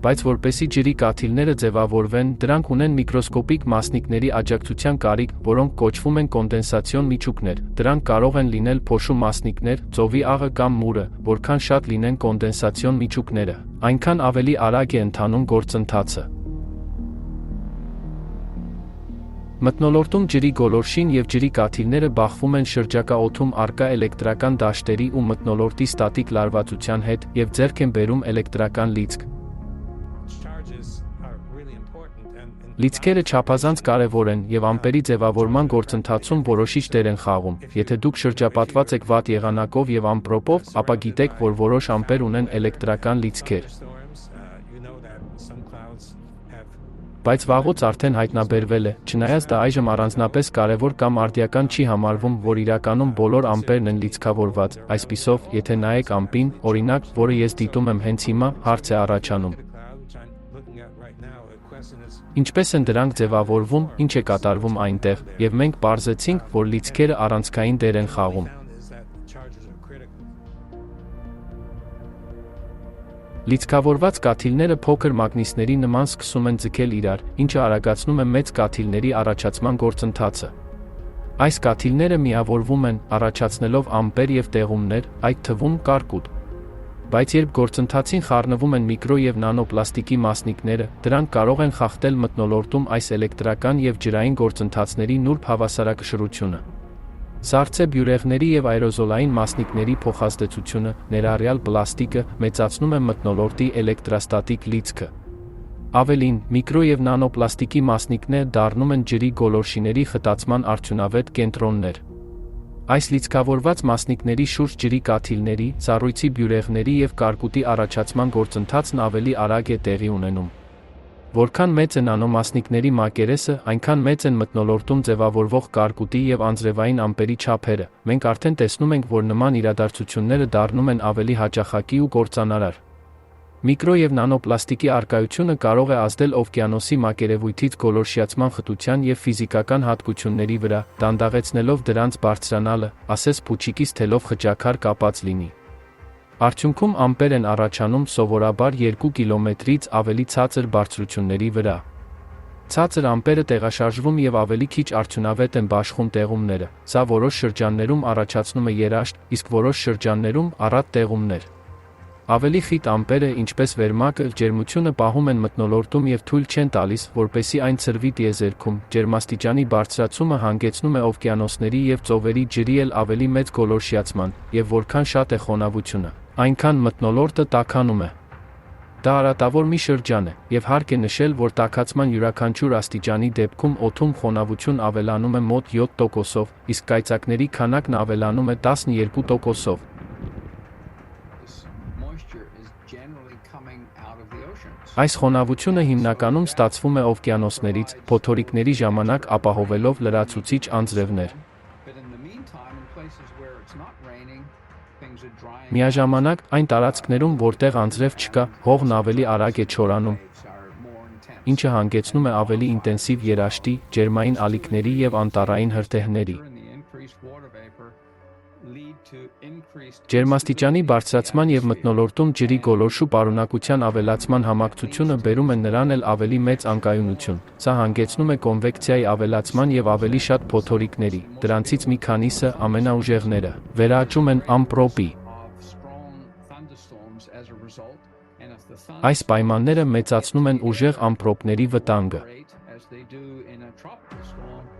Բայց որպեսզի ջրի կաթիլները ձևավորվեն, դրանք ունեն միկրոսկոպիկ մասնիկների աջակցության կարիք, որոնք կոչվում են կոնդենսացիոն միջուկներ։ Դրանք կարող են լինել փոշու մասնիկներ, ծովի աղը կամ մուրը, որքան շատ լինեն կոնդենսացիոն միջուկները, այնքան ավելի արագ է ընթանում գործընթացը։ Մթնոլորտում ջրի գոլորշին և ջրի կաթիլները բախվում են շրջակա օդում առկա էլեկտրական դաշտերի ու մթնոլորտի ստատիկ լարվածության հետ և ձեռք են բերում էլեկտրական լիցք։ Լիցքերը չափազանց կարևոր են և ամպերի ձևավորման գործընթացում որոշիչ դեր են խաղում։ Եթե դուք շրջապատված եք վատ եղանակով և ամպրոպով, ապա գիտեք, որ որոշ ամպեր ունեն էլեկտրական լիցքեր։ Բայց վաղուց արդեն հայտնաբերվել է, չնայած դա այժմ առանձնապես կարևոր կամ արդիական չի համարվում, որ իրականում բոլոր ամպերն են լիցքավորված։ Այսպիսով, եթե նայեք ամպին, օրինակ, որը ես դիտում եմ հենց հիմա, հարց է առաջանում. Ինչպես են դրանք ձևավորվում, ինչ է կատարվում այնտեղ, և մենք պարզեցինք, որ լիցքերը առանցքային դեր են խաղում։ Լիցքավորված կաթիլները փոքր մագնիսների նման սկսում են ձգել իրար, ինչը արագացնում է մեծ կաթիլների առաջացման գործընթացը։ Այս կաթիլները միավորվում են, առաջացնելով ամպեր և տեղումներ, այդ թվում կարկուտ։ Բայց երբ գործընթացին խառնվում են միկրո և նանոպլաստիկի մասնիկները, դրանք կարող են խախտել մթնոլորտում այս էլեկտրական և ջրային գործընթացների նուրբ հավասարակշռությունը։ Սառցե բյուրեղների և աերոզոլային մասնիկների փոխազդեցությունը, ներառյալ պլաստիկը, մեծացնում է մթնոլորտի էլեկտրաստատիկ լիցքը։ Ավելին, միկրո և նանոպլաստիկի մասնիկները դառնում են ջրի գոլորշիների խտացման արդյունավետ կենտրոններ։ Այս լիցքավորված մասնիկների շուրջ ջրի կաթիլների, սառույցի բյուրեղների և կարկուտի առաջացման գործընթացն ավելի արագ է տեղի ունենում։ Որքան մեծ է նանոմասնիկների մակերեսը, այնքան մեծ են մթնոլորտում ձևավորվող կարկուտի և անձրևային ամպերի չափերը։ Մենք արդեն տեսնում ենք, որ նման իրադարձությունները դառնում են ավելի հաճախակի ու կործանարար։ Միկրո և նանոպլաստիկի առկայությունը կարող է ազդել օվկիանոսի մակերևույթից գոլորշիացման խտության և ֆիզիկական հատկությունների վրա, դանդաղեցնելով դրանց բարձրանալը, ասես փուչիկից թելով խճաքար կապած լինի։ Արդյունքում ամպեր են առաջանում սովորաբար 2 կիլոմետրից ավելի ցածր բարձրությունների վրա։ Ցածր ամպերը տեղաշարժվում և ավելի քիչ արդյունավետ են բաշխում տեղումները։ Սա որոշ շրջաններում առաջացնում է երաշտ, իսկ որոշ շրջաններում՝ առատ տեղումներ։ Ավելի խիտ ամպերը, ինչպես վերմակը, ջերմությունը պահում են մթնոլորտում և թույլ չեն տալիս, որպեսզի այն ցրվի տիեզերքում։ Ջերմաստիճանի բարձրացումը հանգեցնում է օվկիանոսների և ծովերի ջրի էլ ավելի մեծ գոլորշիացման, և որքան շատ է խոնավությունը, այնքան մթնոլորտը տաքանում է։ Դա արատավոր մի շրջան է, և հարկ է նշել, որ տաքացման յուրաքանչյուր աստիճանի դեպքում օդում խոնավություն ավելանում է մոտ 7%-ով, իսկ կայծակների քանակն ավելանում է 12%-ով։ Այս խոնավությունը հիմնականում ստացվում է օվկիանոսներից, փոթորիկների ժամանակ ապահովելով լրացուցիչ անձրևներ։ Միաժամանակ, այն տարածքներում, որտեղ անձրև չկա, հողն ավելի արագ է չորանում, ինչը հանգեցնում է ավելի ինտենսիվ երաշտի, ջերմային ալիքների և անտառային հրդեհների։ Ջերմաստիճանի բարձրացման և մթնոլորտում ջրի գոլորշու պարունակության ավելացման համակցությունը բերում է նրան էլ ավելի մեծ անկայունություն։ Սա հանգեցնում է կոնվեկցիայի ավելացման և ավելի շատ փոթորիկների, դրանցից մի քանիսը, ամենաուժեղները, վերաճում են ամպրոպի։ Այս պայմանները մեծացնում են ուժեղ ամպրոպների վտանգը։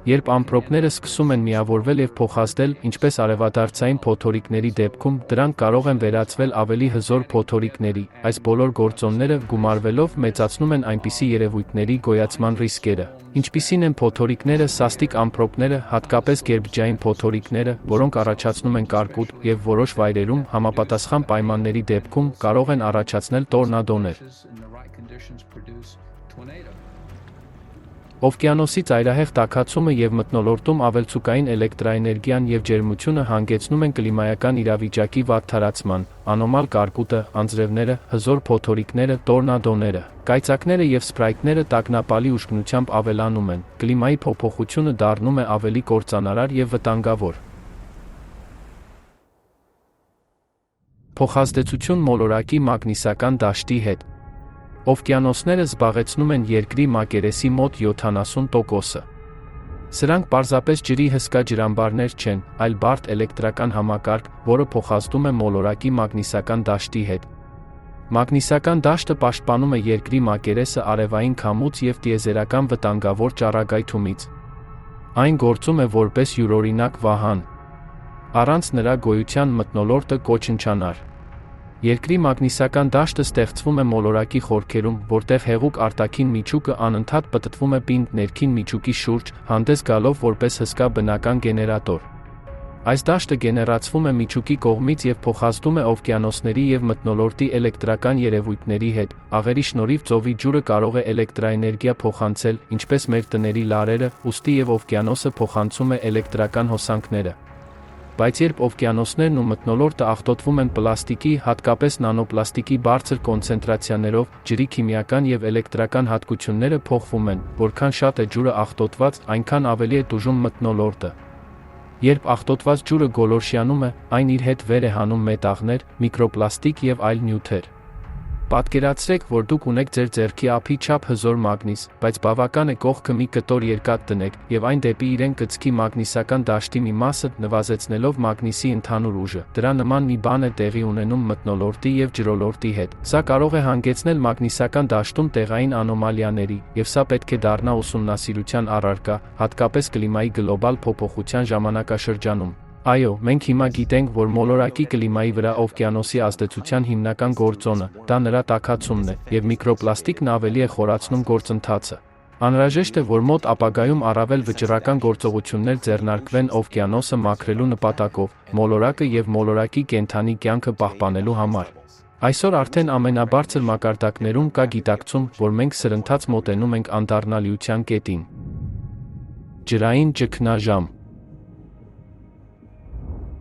Երբ ամպրոպները սկսում են միավորվել և փոխազդել, ինչպես արևադարձային փոթորիկների դեպքում, դրանք կարող են վերածվել ավելի հզոր փոթորիկների։ Այս բոլոր գործոնները, գումարվելով, մեծացնում են այնպիսի երևույթների գոյացման ռիսկերը, ինչպիսին են փոթորիկները, սաստիկ ամպրոպները, հատկապես գերբջջային փոթորիկները, որոնք առաջացնում են կարկուտ, և որոշ վայրերում, համապատասխան պայմանների դեպքում, կարող են առաջացնել տորնադոներ։ Օվկիանոսի ծայրահեղ տաքացումը եւ մթնոլորտում ավելցուկային էլեկտրաէներգիան եւ ջերմությունը հանգեցնում են կլիմայական իրավիճակի վատթարացման, անոմալ կարկուտը, անձրևները, հզոր փոթորիկները, տորնադոները, կայծակները եւ սփրայթները տագնապալի ուշքնությամբ ավելանում են, կլիմայի փոփոխությունը դառնում է ավելի կործանարար եւ վտանգավոր։ Փոխազդեցություն մոլորակի մագնիսական դաշտի հետ։ Օվկիանոսները զբաղեցնում են Երկրի մակերեսի մոտ 70%-ը։ Սրանք պարզապես ջրի հսկա ջրամբարներ չեն, այլ բարդ էլեկտրական համակարգ, որը փոխազդում է մոլորակի մագնիսական դաշտի հետ։ Մագնիսական դաշտը պաշտպանում է Երկրի մակերեսը արևային քամուց եւ տիեզերական վտանգավոր ճառագայթումից։ Այն գործում է որպես յուրօրինակ վահան։ Առանց նրա գոյության մթնոլորտը կոչնչանար։ Երկրի մագնիսական դաշտը ստեղծվում է մոլորակի խորքերում, որտեղ հեղուկ արտաքին միջուկը անընդհատ պտտվում է պինդ ներքին միջուկի շուրջ, հանդես գալով որպես հսկա բնական գեներատոր։ Այս դաշտը գեներացվում է միջուկի կողմից եւ փոխազդում է օվկիանոսների եւ մթնոլորտի էլեկտրական երևույթների հետ, աղերի շնորհիվ ծովի ջուրը կարող է էլեկտրաէներգիա փոխանցել, ինչպես մեր տների լարերը, ուստի եւ օվկիանոսը փոխանցում է էլեկտրական հոսանքները։ Բայց երբ օվկիանոսներն ու մթնոլորտը աղտոտվում են պլաստիկի, հատկապես նանոպլաստիկի բարձր կոնցենտրացիաներով, ջրի քիմիական եւ էլեկտրական հատկությունները փոխվում են, որքան շատ է ջուրը աղտոտված, այնքան ավելի է տուժում մթնոլորտը։ Երբ աղտոտված ջուրը գոլորշիանում է, այն իր հետ վեր է հանում մետաղներ, միկրոպլաստիկ եւ այլ նյութեր։ Պատկերացրեք, որ դուք ունեք ձեր ձեռքի ափի չափ հզոր մագնիս, բայց բավական է կողքը մի կտոր երկաթ դնեք, եւ այն դեպի իրեն կցքի մագնիսական դաշտի մի մասը, նվազեցնելով մագնիսի ընդհանուր ուժը։ Դրա նման մի բան է տեղի ունենում մթնոլորտի եւ ջրոլորտի հետ։ Սա կարող է հանգեցնել մագնիսական դաշտում տեղային անոմալիաների, եւ սա պետք է դառնա ուսումնասիրության առարկա, հատկապես կլիմայի գլոբալ փոփոխության ժամանակաշրջանում։ Այո, մենք հիմա գիտենք, որ մոլորակի կլիմայի վրա օվկիանոսի ազդեցության հիմնական գործոնը, դա նրա տաքացումն է, եւ միկրոպլաստիկն ավելի է խորացնում գործընթացը։ Անհրաժեշտ է, որ մոտ ապագայում առավել վճռական գործողություններ ձեռնարկվեն օվկիանոսը մաքրելու նպատակով, մոլորակը եւ մոլորակի կենդանի կյանքը պահպանելու համար։ Այսօր արդեն ամենաբարձր մակարդակներում կա գիտակցում, որ մենք սրընթաց մոտենում ենք անդառնալիության կետին։ Ջրային ճգնաժամ։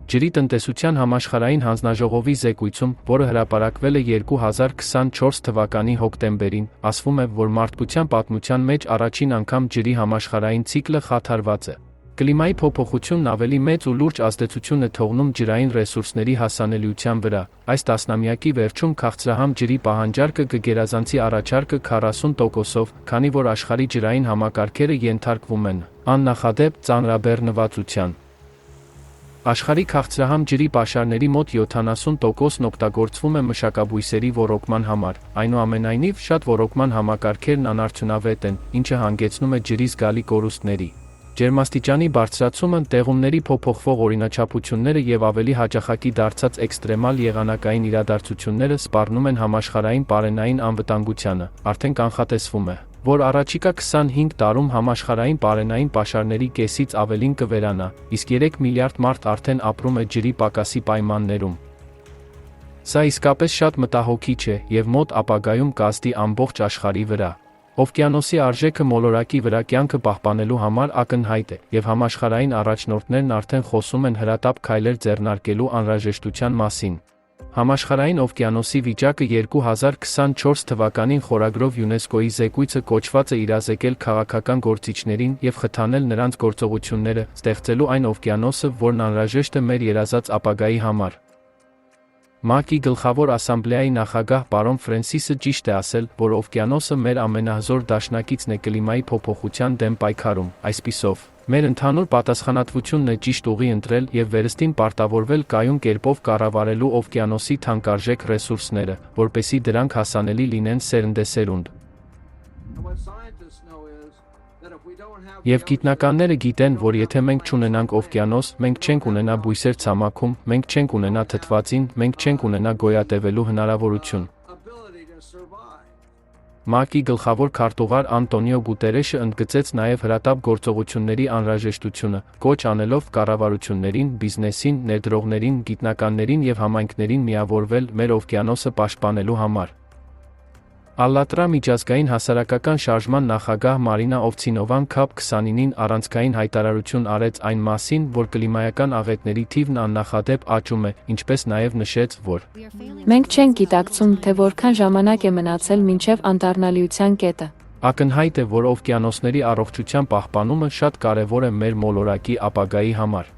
Ջրի տնտեսության համաշխարհային հանձնաժողովի զեկույցում, որը հրապարակվել է 2024 թվականի հոկտեմբերին, ասվում է, որ մարդկության պատմության մեջ առաջին անգամ ջրի համաշխարհային ցիկլը խաթարված է։ Կլիմայի փոփոխությունն ավելի մեծ ու լուրջ ազդեցություն է թողնում ջրային ռեսուրսների հասանելիության վրա։ Այս տասնամյակի վերջում քաղցրահամ ջրի պահանջարկը կգերազանցի առաջարկը 40%-ով, քանի որ աշխարհի ջրային համակարգերը ենթարկվում են աննախադեպ ծանրաբեռնվածության։ Աշխարհի քաղցրահամ ջրի պաշարների մոտ 70%-ն օգտագործվում է մշակաբույսերի ոռոգման համար, այնուամենայնիվ շատ ոռոգման համակարգերն անարդյունավետ են, ինչը հանգեցնում է ջրի զգալի կորուստների։ Ջերմաստիճանի բարձրացումը, տեղումների փոփոխվող օրինաչափությունները եւ ավելի հաճախակի դարձած էքստրեմալ եղանակային իրադարձությունները սպառնում են համաշխարհային պարենային անվտանգությանը, արդեն կանխատեսվում է, որ առաջիկա 25 տարում համաշխարհային պարենային պաշարների կեսից ավելին կվերանա, իսկ 3 միլիարդ մարդ արդեն ապրում է ջրի պակասի պայմաններում։ Սա իսկապես շատ մտահոգիչ է եւ մոտ ապագայում կազդի ամբողջ աշխարհի վրա։ Օվկիանոսի արժեքը մոլորակի վրա կյանքը պահպանելու համար ակնհայտ է, եւ համաշխարհային առաջնորդներն արդեն խոսում են հրատապ քայլեր ձեռնարկելու անհրաժեշտության մասին։ Համաշխարհային օվկիանոսի վիճակը 2024 թվականին խորագրով ՅՈՒՆԵՍԿՕ-ի զեկույցը կոչված է իրազեկել քաղաքական գործիչներին եւ խթանել նրանց գործողությունները, ստեղծելու այն օվկիանոսը, որն անհրաժեշտ է մեր երազած ապագայի համար։ ՄԱԿ-ի գլխավոր ասամբլեայի նախագահ պարոն Ֆրենսիսը ճիշտ է ասել, որ օվկիանոսը մեր ամենահզոր դաշնակիցն է կլիմայի փոփոխության դեմ պայքարում, այսպիսով, մեր ընդհանուր պատասխանատվությունն է ճիշտ ուղի ընտրել եւ վերստին պարտավորվել կայուն կերպով կառավարելու օվկիանոսի թանկարժեք ռեսուրսները, որպեսզի դրանք հասանելի լինեն սերնդեսերունդ։ Եվ գիտնականները գիտեն, որ եթե մենք չունենանք օվկիանոս, մենք չենք ունենա բույսեր ցամաքում, մենք չենք ունենա թթվածին, մենք չենք ունենա գոյատևելու հնարավորություն։ ՄԱԿ-ի գլխավոր քարտուղար Անտոնիո Գուտերեշը ընդգծեց նաև հրատապ գործողությունների անհրաժեշտությունը, կոչ անելով կառավարություններին, բիզնեսին, ներդրողներին, գիտնականներին եւ համայնքներին միավորվել մեր օվկիանոսը պաշտպանելու համար։ Ալլատրա միջազգային հասարակական շարժման նախագահ Մարինա Օվցինովան COP29-ին առանցքային հայտարարություն արեց այն մասին, որ կլիմայական աղետների թիվն աննախադեպ աճում է, ինչպես նաև նշեց, որ մենք չենք գիտակցում, թե որքան ժամանակ է մնացել մինչև անդառնալիության կետը։ Ակնհայտ է, որ օվկիանոսների առողջության պահպանումը շատ կարևոր է մեր մոլորակի ապագայի համար։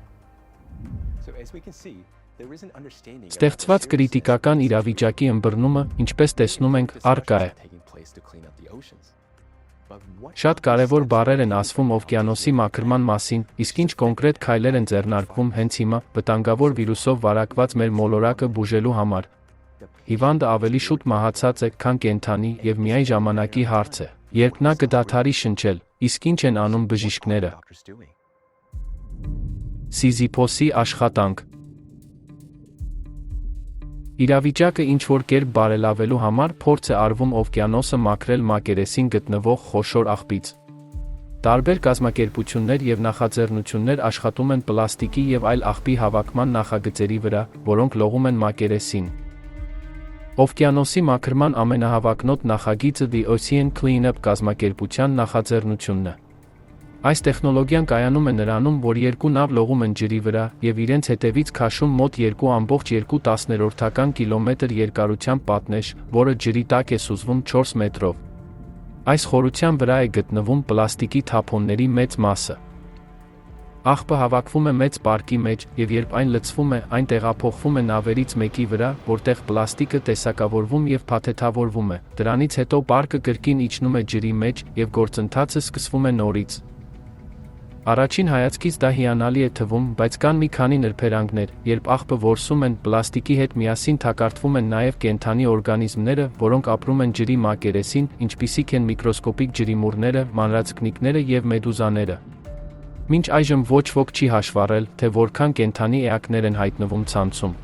Ստեղծված կրիտիկական իրավիճակի ըմբռնումը, ինչպես տեսնում ենք, առկա է։ Շատ կարևոր բառեր են ասվում օվկիանոսի մաքրման մասին, իսկ ինչ կոնկրետ քայլեր են ձեռնարկվում հենց հիմա, վտանգավոր վիրուսով վարակված մեր մոլորակը բուժելու համար։ Հիվանդը ավելի շուտ մահացած է, քան կենդանի, և միայն ժամանակի հարց է, երբ նա կդադարի շնչել, իսկ ինչ են անում բժիշկները։ Սիզիփոսի աշխատանք։ Իրավիճակը ինչ-որ կերպ բարելավելու համար փորձ է արվում օվկիանոսը մաքրել մակերեսին գտնվող խոշոր աղբից։ Տարբեր կազմակերպություններ և նախաձեռնություններ աշխատում են պլաստիկի և այլ աղբի հավաքման նախագծերի վրա, որոնք լողում են մակերեսին։ Օվկիանոսի մաքրման ամենահավակնոտ նախագիծը The Ocean Cleanup կազմակերպության նախաձեռնությունն է։ Այս տեխնոլոգիան կայանում է նրանում, որ երկու նավ լողում են ջրի վրա և իրենց հետևից քաշում մոտ 2,2 կիլոմետր երկարությամբ պատնեշ, որը ջրի տակ է սուզվում 4 մետրով։ Այս խորության վրա է գտնվում պլաստիկի թափոնների մեծ մասը։ Աղբը հավաքվում է մեծ պարկի մեջ, և երբ այն լցվում է, այն տեղափոխվում է նավերից մեկի վրա, որտեղ պլաստիկը տեսակավորվում և փաթեթավորվում է։ Դրանից հետո պարկը կրկին իջնում է ջրի մեջ, և գործընթացը սկսվում է նորից։ Առաջին հայացքից դա հիանալի է թվում, բայց կան մի քանի նրբերանգներ, երբ աղբը որսում են, պլաստիկի հետ միասին թակարդվում են նաև կենդանի օրգանիզմները, որոնք ապրում են ջրի մակերեսին, ինչպիսիք են միկրոսկոպիկ ջրիմուռները, մանրաձկնիկները և մեդուզաները։ Մինչ այժմ ոչ ոք չի հաշվառել, թե որքան կենդանի էակներ են հայտնվում ցանցում։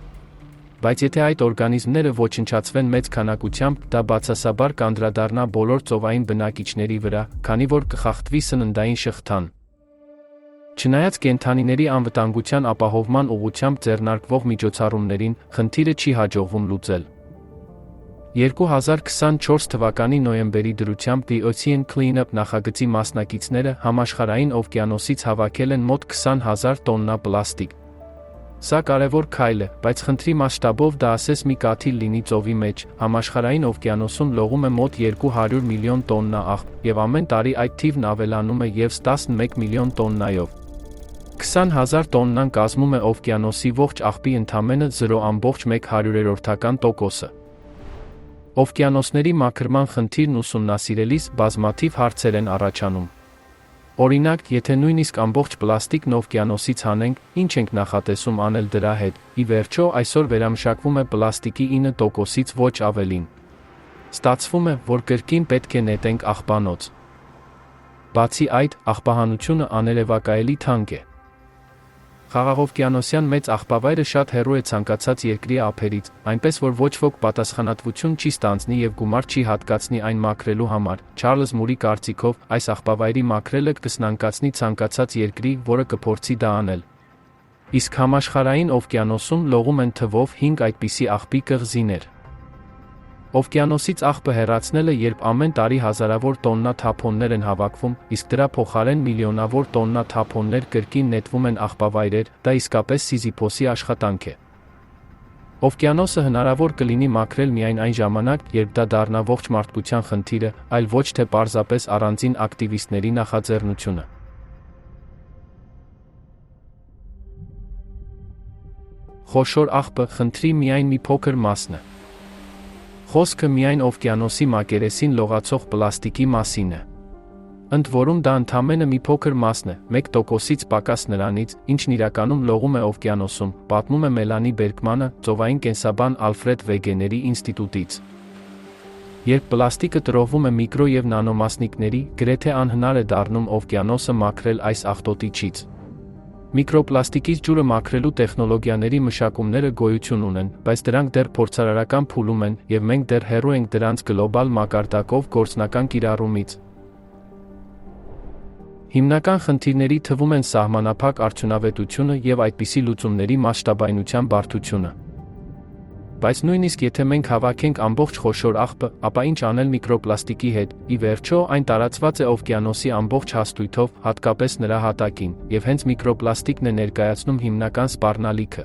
Բայց եթե այդ օրգանիզմները ոչնչացվեն մեծ քանակությամբ, դա բացասաբար կանդրադառնա բոլոր ծովային բնակիչների վրա, քանի որ կխախտվի սննդային շղթան։ Չնայած կենդանիների անվտանգության ապահովման ուղղությամբ ձեռնարկվող միջոցառումներին, խնդիրը չի հաջողվում լուծել։ 2024 թվականի նոյեմբերի դրությամբ The Ocean Cleanup նախագծի մասնակիցները համաշխարհային օվկիանոսից հավաքել են մոտ 20,000 տոննա պլաստիկ։ Սա կարևոր քայլ է, բայց խնդրի մասշտաբով դա ասես մի կաթիլ լինի ծովի մեջ, համաշխարհային օվկիանոսում լողում է մոտ 200 միլիոն տոննա աղբ, և ամեն տարի այդ թիվն ավելանում է ևս 11 միլիոն տոննայով։ 20,000 տոննան կազմում է օվկիանոսի ողջ աղբի ընդամենը 0,1%-ը։ Օվկիանոսների մաքրման խնդիրն ուսումնասիրելիս բազմաթիվ հարցեր են առաջանում։ Օրինակ, եթե նույնիսկ ամբողջ պլաստիկն օվկիանոսից հանենք, ինչ ենք նախատեսում անել դրա հետ։ Ի վերջո, այսօր վերամշակվում է պլաստիկի 9%-ից ոչ ավելին։ Ստացվում է, որ կրկին պետք է նետենք աղբանոց։ Բացի այդ, աղբահանությունը աներևակայելի թանկ է։ Խաղաղօվկիանոսյան մեծ աղբավայրը շատ հեռու է ցանկացած երկրի ափերից, այնպես որ ոչ ոք պատասխանատվություն չի ստանձնի և գումար չի հատկացնի այն մաքրելու համար։ Չարլզ Մուրի կարծիքով, այս աղբավայրի մաքրելը կսնանկացնի ցանկացած երկրի, որը կփորձի դա անել։ Իսկ համաշխարհային օվկիանոսում լողում են թվով 5 այդպիսի աղբի կղզիներ։ Օվկիանոսից աղբը հեռացնելը, երբ ամեն տարի հազարավոր տոննա թափոններ են հավաքվում, իսկ դրա փոխարեն միլիոնավոր տոննա թափոններ կրկին նետվում են աղբավայրեր, դա իսկապես Սիզիփոսի աշխատանք է։ Օվկիանոսը հնարավոր կլինի մաքրել միայն այն ժամանակ, երբ դա դառնա ողջ մարդկության խնդիրը, այլ ոչ թե պարզապես առանձին ակտիվիստների նախաձեռնությունը։ Խոշոր աղբը խնդրի միայն մի փոքր մասն է։ Խոսքը միայն օվկիանոսի մակերեսին լողացող պլաստիկի մասին է։ Ընդ որում դա ընդամենը մի փոքր մասն է, 1%-ից պակաս նրանից, ինչն իրականում լողում է օվկիանոսում, պատմում է Մելանի Բերգմանը, ծովային կենսաբան Ալֆրեդ Վեգեների ինստիտուտից։ Երբ պլաստիկը տրոհվում է միկրո և նանոմասնիկների, գրեթե անհնար է դառնում օվկիանոսը մաքրել այս աղտոտիչից։ Միկրոպլաստիկից ջուրը մաքրելու տեխնոլոգիաների մշակումները գոյություն ունեն, բայց դրանք դեռ փորձարարական փուլում են, և մենք դեռ հեռու ենք դրանց գլոբալ մակարդակով գործնական կիրառումից։ Հիմնական խնդիրների թվում են սահմանափակ արդյունավետությունը և այդպիսի լուծումների մասշտաբայնության բարդությունը։ Բայց նույնիսկ եթե մենք հավաքենք ամբողջ խոշոր աղբը, ապա ինչ անել միկրոպլաստիկի հետ։ Ի վերջո, այն տարածված է օվկիանոսի ամբողջ հաստույթով, հատկապես նրա հատակին, եւ հենց միկրոպլաստիկն է ներկայացնում հիմնական սպառնալիքը։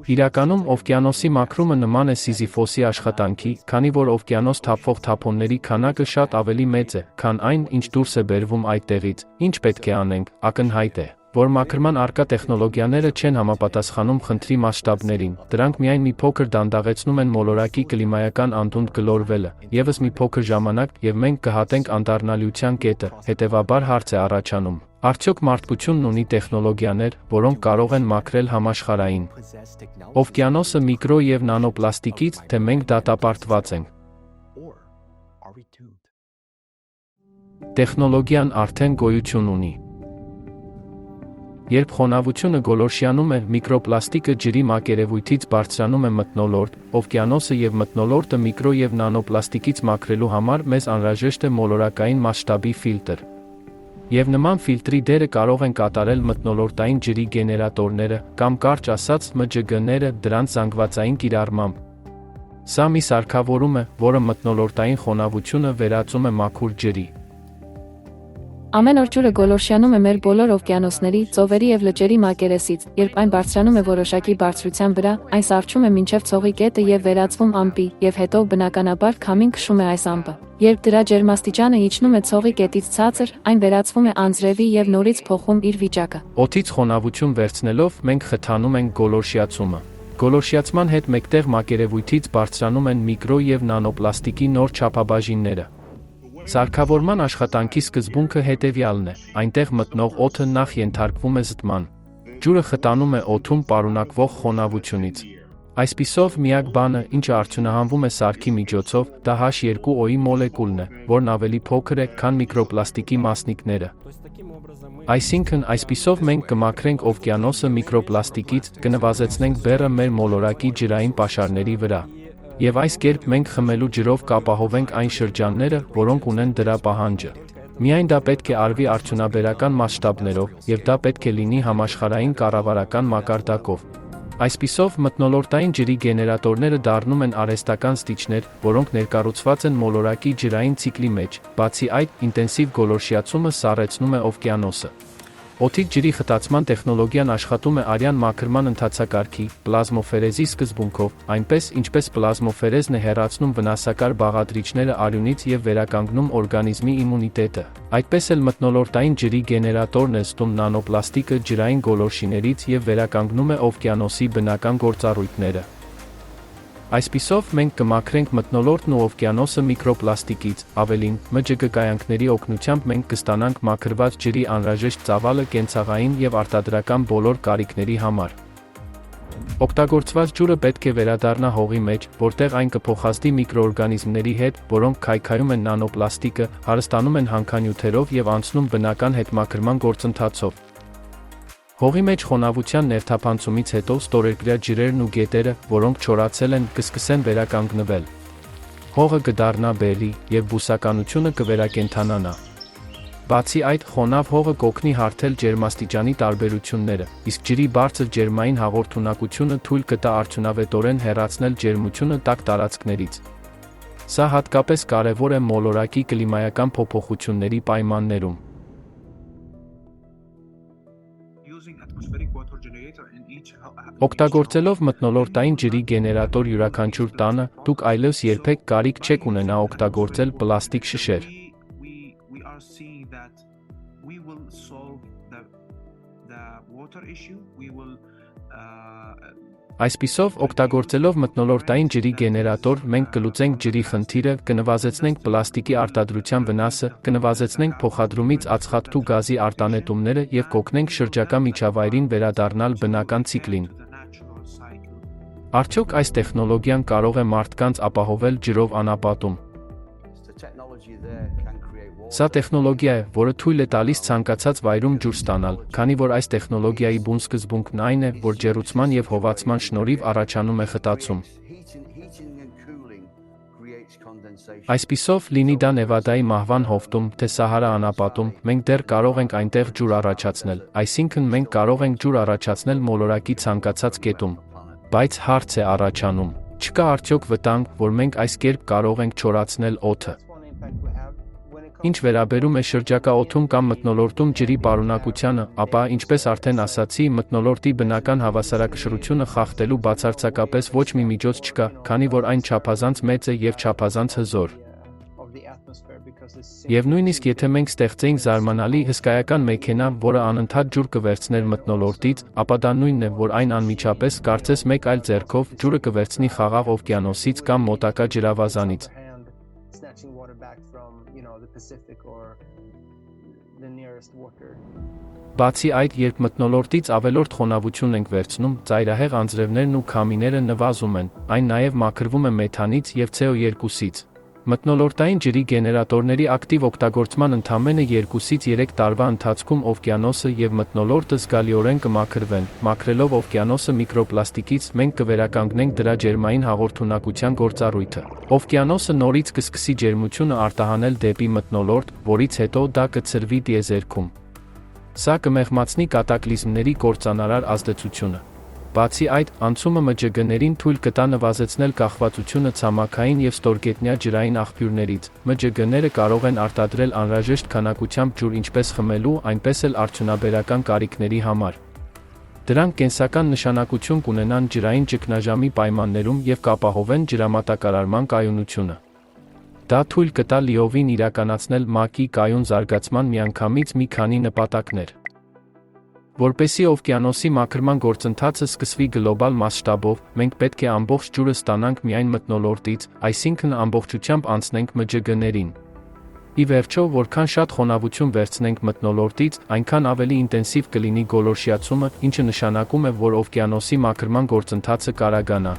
Իրականում օվկիանոսի մաքրումը նման է Սիզիֆոսի աշխատանքի, քանի որ օվկիանոս թափվող թափոնների քանակը շատ ավելի մեծ է, քան այն, ինչ դուրս է բերվում այդտեղից։ Ինչ պետք է անենք, ակնհայտ է, որ մաքրման առկա տեխնոլոգիաները չեն համապատասխանում խնդրի մասշտաբներին, դրանք միայն մի փոքր դանդաղեցնում են մոլորակի կլիմայական անդունդ գլորվելը, ևս մի փոքր ժամանակ, եւ մենք կհատենք անդառնալիության կետը, հետեւաբար հարց է առաջանում. Արդյոք մարդկությունն ունի տեխնոլոգիաներ, որոնք կարող են մաքրել համաշխարհային օվկիանոսը միկրո եւ նանոպլաստիկից, թե մենք դատապարտված ենք։ Տեխնոլոգիան արդեն գոյություն ունի։ Երբ խոնավությունը գոլորշիանում է, միկրոպլաստիկը ջրի մակերևույթից բարձրանում է մթնոլորտ, օվկիանոսը եւ մթնոլորտը միկրո եւ նանոպլաստիկից մաքրելու համար մեզ անհրաժեշտ է մոլորակային մասշտաբի ֆիլտր։ Եվ նման ֆիլտրի դերը կարող են կատարել մթնոլորտային ջրի գեներատորները, կամ կարճ ասած ՄՋԳ-ները դրանց զանգվածային կիրառմամբ։ Սա մի սարքավորում է, որը մթնոլորտային խոնավությունը վերածում է մաքուր ջրի։ Ամեն օր ջուրը գոլորշիանում է մեր բոլոր օվկիանոսների, ծովերի եւ լճերի մակերեսից, երբ այն բարձրանում է որոշակի բարձրության վրա, այն սառչում է մինչև ցողի կետը եւ վերածվում ամպի, եւ հետո բնականաբար քամին քշում է այս ամպը։ Երբ դրա ջերմաստիճանը իջնում է ցողի կետից ցածր, այն վերածվում է անձրևի եւ նորից փոխում իր վիճակը։ Օդից խոնավություն վերցնելով մենք խթանում ենք գոլորշիացումը։ Գոլորշիացման հետ մեկտեղ մակերևույթից բարձրանում են միկրո եւ նանոպլաստիկի նոր չափաբաժինները։ Սարքավորման աշխատանքի սկզբունքը հետևյալն է. այնտեղ մտնող օդը նախ ենթարկվում է զտման։ Ջուրը խտանում է օդում պարունակվող խոնավությունից։ Այսպիսով միակ բանը, ինչը արդյունահանվում է սարքի միջոցով, դա H2O-ի մոլեկուլն է, որն ավելի փոքր է, քան միկրոպլաստիկի մասնիկները։ Այսինքն, այսպիսով մենք կմաքրենք օվկիանոսը միկրոպլաստիկից, կնվազեցնենք բեռը մեր մոլորակի ջրային պաշարների վրա։ Եվ այս կերպ մենք խմելու ջրով կապահովենք այն շրջանները, որոնք ունեն դրա պահանջը։ Միայն դա պետք է արվի արդյունաբերական մասշտաբներով, եւ դա պետք է լինի համաշխարհային կառավարական մակարդակով։ Այսպիսով մթնոլորտային ջրի գեներատորները դառնում են արհեստական ստիճներ, որոնք ներկառուցված են մոլորակի ջրային ցիկլի մեջ։ Բացի այդ, ինտենսիվ գոլորշիացումը սառեցնում է օվկիանոսը։ Օդից ջրի խտացման տեխնոլոգիան աշխատում է արյան մաքրման ընթացակարգի, պլազմոֆերեզի սկզբունքով, այնպես, ինչպես պլազմոֆերեզն է հեռացնում վնասակար բաղադրիչները արյունից եւ վերականգնում օրգանիզմի իմունիտետը, այդպես էլ մթնոլորտային ջրի գեներատորն է զտում նանոպլաստիկը ջրային գոլորշիներից եւ վերականգնում է օվկիանոսի բնական գործառույթները։ Այսպիսով մենք կմաքրենք մթնոլորտն ու օվկիանոսը միկրոպլաստիկից, ավելին, ՄՋԳ կայանքների օգնությամբ մենք կստանանք մաքրված ջրի անհրաժեշտ ծավալը կենցաղային եւ արտադրական բոլոր կարիքների համար։ Օգտագործված ջուրը պետք է վերադառնա հողի մեջ, որտեղ այն կփոխազդի միկրոօրգանիզմների հետ, որոնք քայքայում են նանոպլաստիկը, հարստանում են հանքանյութերով եւ անցնում բնական հետմաքրման գործընթացով։ Հողի մեջ խոնավության ներթափանցումից հետո ստորերկրյա ջրերն ու գետերը, որոնք չորացել են, կսկսեն վերականգնվել։ Հողը կդառնա բերրի, եւ բուսականությունը կվերակենդանանա։ Բացի այդ, խոնավ հողը կօգնի հարթել ջերմաստիճանի տարբերությունները, իսկ ջրի բարձր ջերմային հաղորդունակությունը թույլ կտա արդյունավետորեն հեռացնել ջերմությունը տաք տարածքներից։ Սա հատկապես կարևոր է մոլորակի կլիմայական փոփոխությունների պայմաններում։ Օգտագործելով մթնոլորտային ջրի գեներատոր յուրաքանչյուր տանը, դուք այլևս երբեք կարիք չեք ունենա օգտագործել պլաստիկ շշեր։ Այսպիսով, օգտագործելով մթնոլորտային ջրի գեներատոր, մենք կլուծենք ջրի խնդիրը, կնվազեցնենք պլաստիկի արտադրության վնասը, կնվազեցնենք փոխադրումից ածխաթթու գազի արտանետումները եւ կօգնենք շրջակա միջավայրին վերադառնալ բնական ցիկլին։ Արդյոք այս տեխնոլոգիան կարող է մարդկանց ապահովել ջրով անապատում։ Սա տեխնոլոգիա է, որը թույլ է տալիս ցանկացած վայրում ջուր ստանալ, քանի որ այս տեխնոլոգիայի բուն սկզբունքն այն է, որ ջեռուցման եւ հովացման շնորհիվ առաջանում է խտացում։ Այսպիսով, լինի դա Նևադայի մահվան հովտում, թե Սահարա անապատում, մենք դեռ կարող ենք այնտեղ ջուր առաջացնել, այսինքն մենք կարող ենք ջուր առաջացնել մոլորակի ցանկացած կետում։ Բայց հարց է առաջանում. չկա արդյոք վտանգ, որ մենք այս կերպ կարող ենք չորացնել օդը։ Ինչ վերաբերում է շրջակա օդում կամ մթնոլորտում ջրի պարունակությանը, ապա, ինչպես արդեն ասացի, մթնոլորտի բնական հավասարակշռությունը խախտելու բացարձակապես ոչ մի միջոց չկա, քանի որ այն չափազանց մեծ է և չափազանց հզոր։ Եվ նույնիսկ եթե մենք ստեղծեինք զարմանալի հսկայական մեքենա, որը անընդհատ ջուր կվերցներ մթնոլորտից, ապա դա նույնն է, որ այն անմիջապես, կարծես մեկ այլ ձեռքով, ջուրը կվերցնի Խաղաղ օվկիանոսից կամ մոտակա ջրավազանից։ Բացի այդ, երբ մթնոլորտից ավելորդ խոնավություն ենք վերցնում, ծայրահեղ անձրևներն ու քամիները նվազում են, այն նաև մաքրվում է մեթանից և CO2-ից։ Մթնոլորտային ջրի գեներատորների ակտիվ օգտագործման ընդամենը 2-ից 3 տարվա ընթացքում օվկիանոսը և մթնոլորտը զգալիորեն կմաքրվեն, մաքրելով օվկիանոսը միկրոպլաստիկից, մենք կվերականգնենք դրա ջերմային հաղորդունակության գործառույթը։ Օվկիանոսը նորից կսկսի ջերմությունը արտահանել դեպի մթնոլորտ, որից հետո դա կցրվի տիեզերքում։ Սա կմեղմացնի կատակլիզմների կործանարար ազդեցությունը։ Բացի այդ, անցումը ՄՋԳ-ներին թույլ կտա նվազեցնել կախվածությունը ցամաքային և ստորգետնյա ջրային աղբյուրներից։ ՄՋԳ-ները կարող են արտադրել անհրաժեշտ քանակությամբ ջուր ինչպես խմելու, այնպես էլ արդյունաբերական կարիքների համար։ Դրանք կենսական նշանակություն կունենան ջրային ճգնաժամի պայմաններում և կապահովեն ջրամատակարարման կայունությունը։ Դա թույլ կտա լիովին իրականացնել ՄԱԿ-ի կայուն զարգացման միանգամից մի քանի նպատակներ։ Որպեսզի օվկիանոսի մաքրման գործընթացը սկսվի գլոբալ մասշտաբով, մենք պետք է ամբողջ ջուրը ստանանք միայն մթնոլորտից, այսինքն ամբողջությամբ անցնենք ՄՋԳ-ներին։ Ի վերջո, որքան շատ խոնավություն վերցնենք մթնոլորտից, այնքան ավելի ինտենսիվ կլինի գոլորշիացումը, ինչը նշանակում է, որ օվկիանոսի մաքրման գործընթացը կարագանա։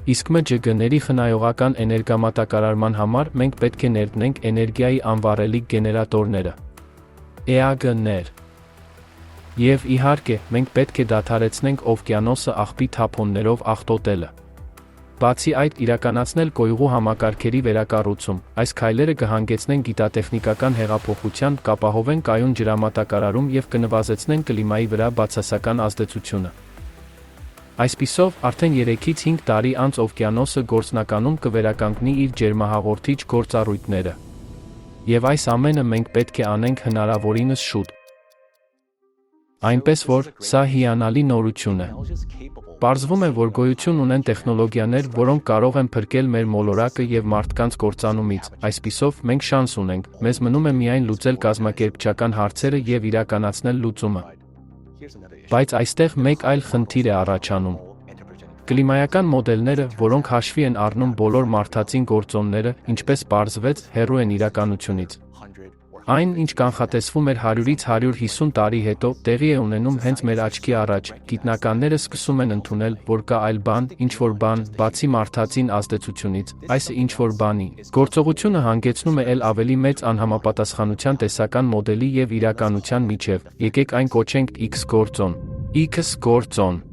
Իսկ ՄՋԳ-ների խնայողական էներգամատակարարման համար մենք պետք է ներդնենք էներգիայի անվառելիք գեներատորները (EAG-ներ)։ Եվ, իհարկե, մենք պետք է դադարեցնենք օվկիանոսը աղբի թափոններով աղտոտելը։ Բացի այդ, իրականացնել կոյուղու համակարգերի վերակառուցում, այս քայլերը կհանգեցնեն գիտատեխնիկական հեղափոխության, կապահովեն կայուն ջրամատակարարում և կնվազեցնեն կլիմայի վրա բացասական ազդեցությունը։ Այսպիսով, արդեն 3-ից 5 տարի անց օվկիանոսը գործնականում կվերականգնի իր ջերմահաղորդիչ գործառույթները։ Եվ այս ամենը մենք պետք է անենք հնարավորինս շուտ։ Այնպես որ, սա հիանալի նորություն է։ Պարզվում է, որ գոյություն ունեն տեխնոլոգիաներ, որոնք կարող են փրկել մեր մոլորակը և մարդկանց կործանումից, այսպիսով, մենք շանս ունենք, մեզ մնում է միայն լուծել կազմակերպչական հարցերը և իրականացնել լուծումը։ Բայց այստեղ մեկ այլ խնդիր է առաջանում։ Կլիմայական մոդելները, որոնք հաշվի են առնում բոլոր մարդածին գործոնները, ինչպես պարզվեց, հեռու են իրականությունից։ Այն, ինչ կանխատեսվում էր 100-ից 150 տարի հետո, տեղի է ունենում հենց մեր աչքի առաջ։ Գիտնականները սկսում են ընդունել, որ կա այլ բան, ինչ-որ բան, բացի մարդածին ազդեցությունից, այս ինչ-որ բանի գործողությունը հանգեցնում է էլ ավելի մեծ անհամապատասխանության տեսական մոդելի և իրականության միջև։ Եկեք այն կոչենք X գործոն։ X գործոն։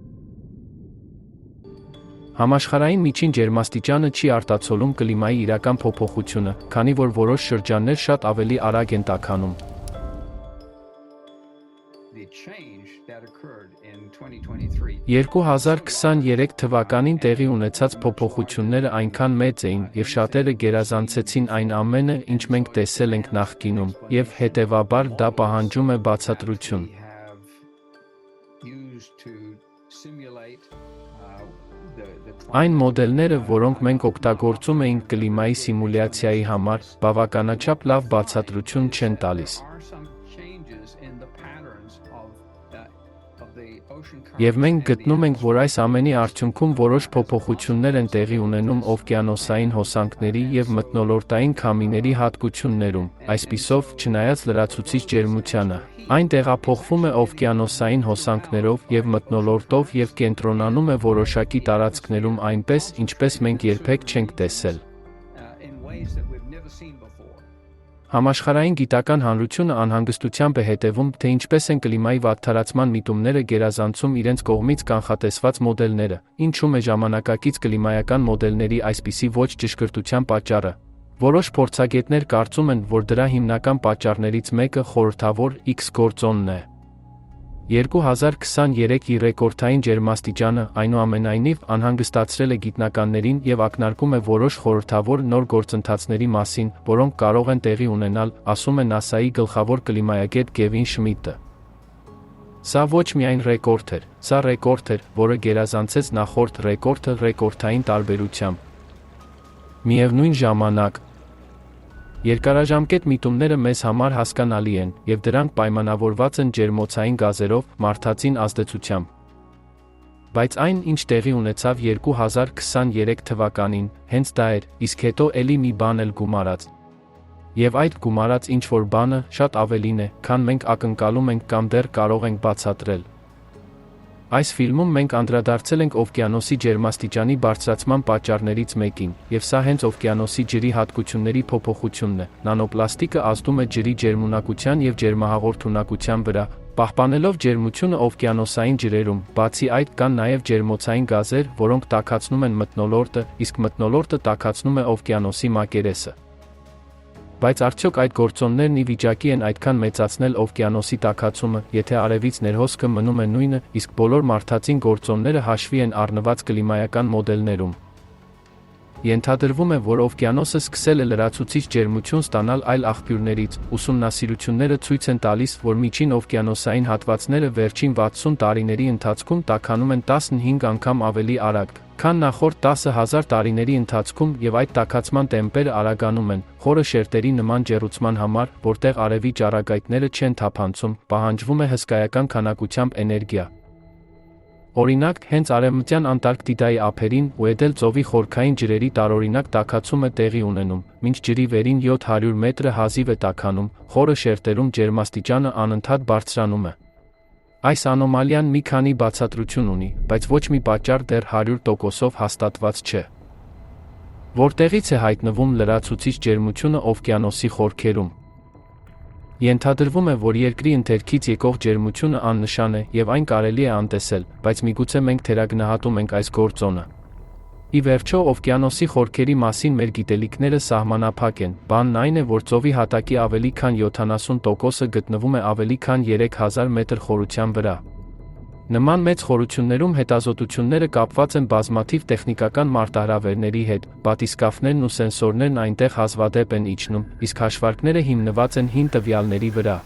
Համաշխարհային միջին ջերմաստիճանը չի արտացոլում կլիմայի իրական փոփոխությունը, քանի որ որոշ շրջաններ շատ ավելի արագ են տաքանում։ 2023 թվականին տեղի ունեցած փոփոխությունները այնքան մեծ էին, և շատերը գերազանցեցին այն ամենը, ինչ մենք տեսել ենք նախկինում, և հետևաբար դա պահանջում է բացատրություն։ Այն մոդելները, որոնք մենք օգտագործում էինք կլիմայի սիմուլյացիայի համար, բավականաչափ լավ բացատրություն չեն տալիս։ Եվ մենք գտնում ենք, որ այս ամենի արդյունքում որոշ փոփոխություններ են տեղի ունենում օվկիանոսային հոսանքների և մթնոլորտային քամիների հատկություններում, այսպիսով, չնայած լրացուցիչ ջերմությանը, այն տեղափոխվում է օվկիանոսային հոսանքներով և մթնոլորտով և կենտրոնանում է որոշակի տարածքներում այնպես, ինչպես մենք երբեք չենք տեսել։ Համաշխարհային գիտական հանրությունը անհանգստությամբ է հետևում, թե ինչպես են կլիմայի վատթարացման միտումները գերազանցում իրենց կողմից կանխատեսված մոդելները, ինչում է ժամանակակից կլիմայական մոդելների այսպիսի ոչ ճշգրտության պատճառը։ Որոշ փորձագետներ կարծում են, որ դրա հիմնական պատճառներից մեկը խորհրդավոր X գործոնն է։ 2023-ի ռեկորդային ջերմաստիճանը, այնուամենայնիվ, անհանգստացրել է գիտնականներին և ակնարկում է որոշ խորհրդավոր նոր գործընթացների մասին, որոնք կարող են տեղի ունենալ, ասում է ՆԱՍԱ-ի գլխավոր կլիմայագետ Գևին Շմիդտը։ Սա ոչ միայն ռեկորդ էր, սա ռեկորդ էր, որը գերազանցեց նախորդ ռեկորդը ռեկորդային տարբերությամբ։ Միևնույն ժամանակ, երկարաժամկետ միտումները մեզ համար հասկանալի են, և դրանք պայմանավորված են ջերմոցային գազերով, մարդածին ազդեցությամբ։ Բայց այն, ինչ տեղի ունեցավ 2023 թվականին, հենց դա էր, իսկ հետո էլի մի բան էլ գումարած։ Եվ այդ գումարած ինչ-որ բանը շատ ավելին է, քան մենք ակնկալում ենք կամ դեռ կարող ենք բացատրել։ Այս ֆիլմում մենք անդրադարձել ենք օվկիանոսի ջերմաստիճանի բարձրացման պատճառներից մեկին, և սա հենց օվկիանոսի ջրի հատկությունների փոփոխությունն է։ Նանոպլաստիկը ազդում է ջրի ջերմունակության և ջերմահաղորդունակության վրա, պահպանելով ջերմությունը օվկիանոսային ջրերում։ Բացի այդ, կան նաև ջերմոցային գազեր, որոնք տաքացնում են մթնոլորտը, իսկ մթնոլորտը տաքացնում է օվկիանոսի մակերեսը։ Բայց արդյոք այդ գործոններն ի վիճակի են այդքան մեծացնել օվկիանոսի տաքացումը, եթե արևից ներհոսքը մնում է նույնը, իսկ բոլոր մարդածին գործոնները հաշվի են առնված կլիմայական մոդելներում։ Ենթադրվում է, որ օվկիանոսը սկսել է լրացուցիչ ջերմություն ստանալ այլ աղբյուրներից։ Ուսումնասիրությունները ցույց են տալիս, որ միջին օվկիանոսային հատվածները վերջին 60 տարիների ընթացքում տաքանում են 15 անգամ ավելի արագ, քան նախորդ 10,000 տարիների ընթացքում, և այդ տաքացման տեմպերը արագանում են։ Խորը շերտերի նման ջեռուցման համար, որտեղ արևի ճառագայթները չեն թափանցում, պահանջվում է հսկայական քանակությամբ էներգիա։ Օրինակ, հենց Արևմտյան Անտարկտիդայի ափերին ու Էդել ծովի խորքային ջրերի տարօրինակ տաքացում է տեղի ունենում, մինչ ջրի վերին 700 մետրը հազիվ է տաքանում, խորը շերտերում ջերմաստիճանը անընդհատ բարձրանում է։ Այս անոմալիան մի քանի բացատրություն ունի, բայց ոչ մի պատճառ դեռ 100%-ով հաստատված չէ։ Որտեղից է հայտնվում լրացուցիչ ջերմությունը օվկիանոսի խորքերում։ Ենթադրվում է, որ երկրի ընթերքից եկող ջերմությունը աննշան է, և այն կարելի է անտեսել, բայց միգուցե մենք թերագնահատում ենք այս գործոնը։ Ի վերջո, օվկիանոսի խորքերի մասին մեր գիտելիքները սահմանափակ են։ Բանն այն է, որ ծովի հատակի ավելի քան 70%-ը գտնվում է ավելի քան 3000 մետր խորության վրա։ Նման մեծ խորություններում հետազոտությունները կապված են բազմաթիվ տեխնիկական մարտահրավերների հետ, բատիսկաֆներն ու սենսորներն այնտեղ հազվադեպ են իջնում, իսկ հաշվարկները հիմնված են հին տվյալների վրա։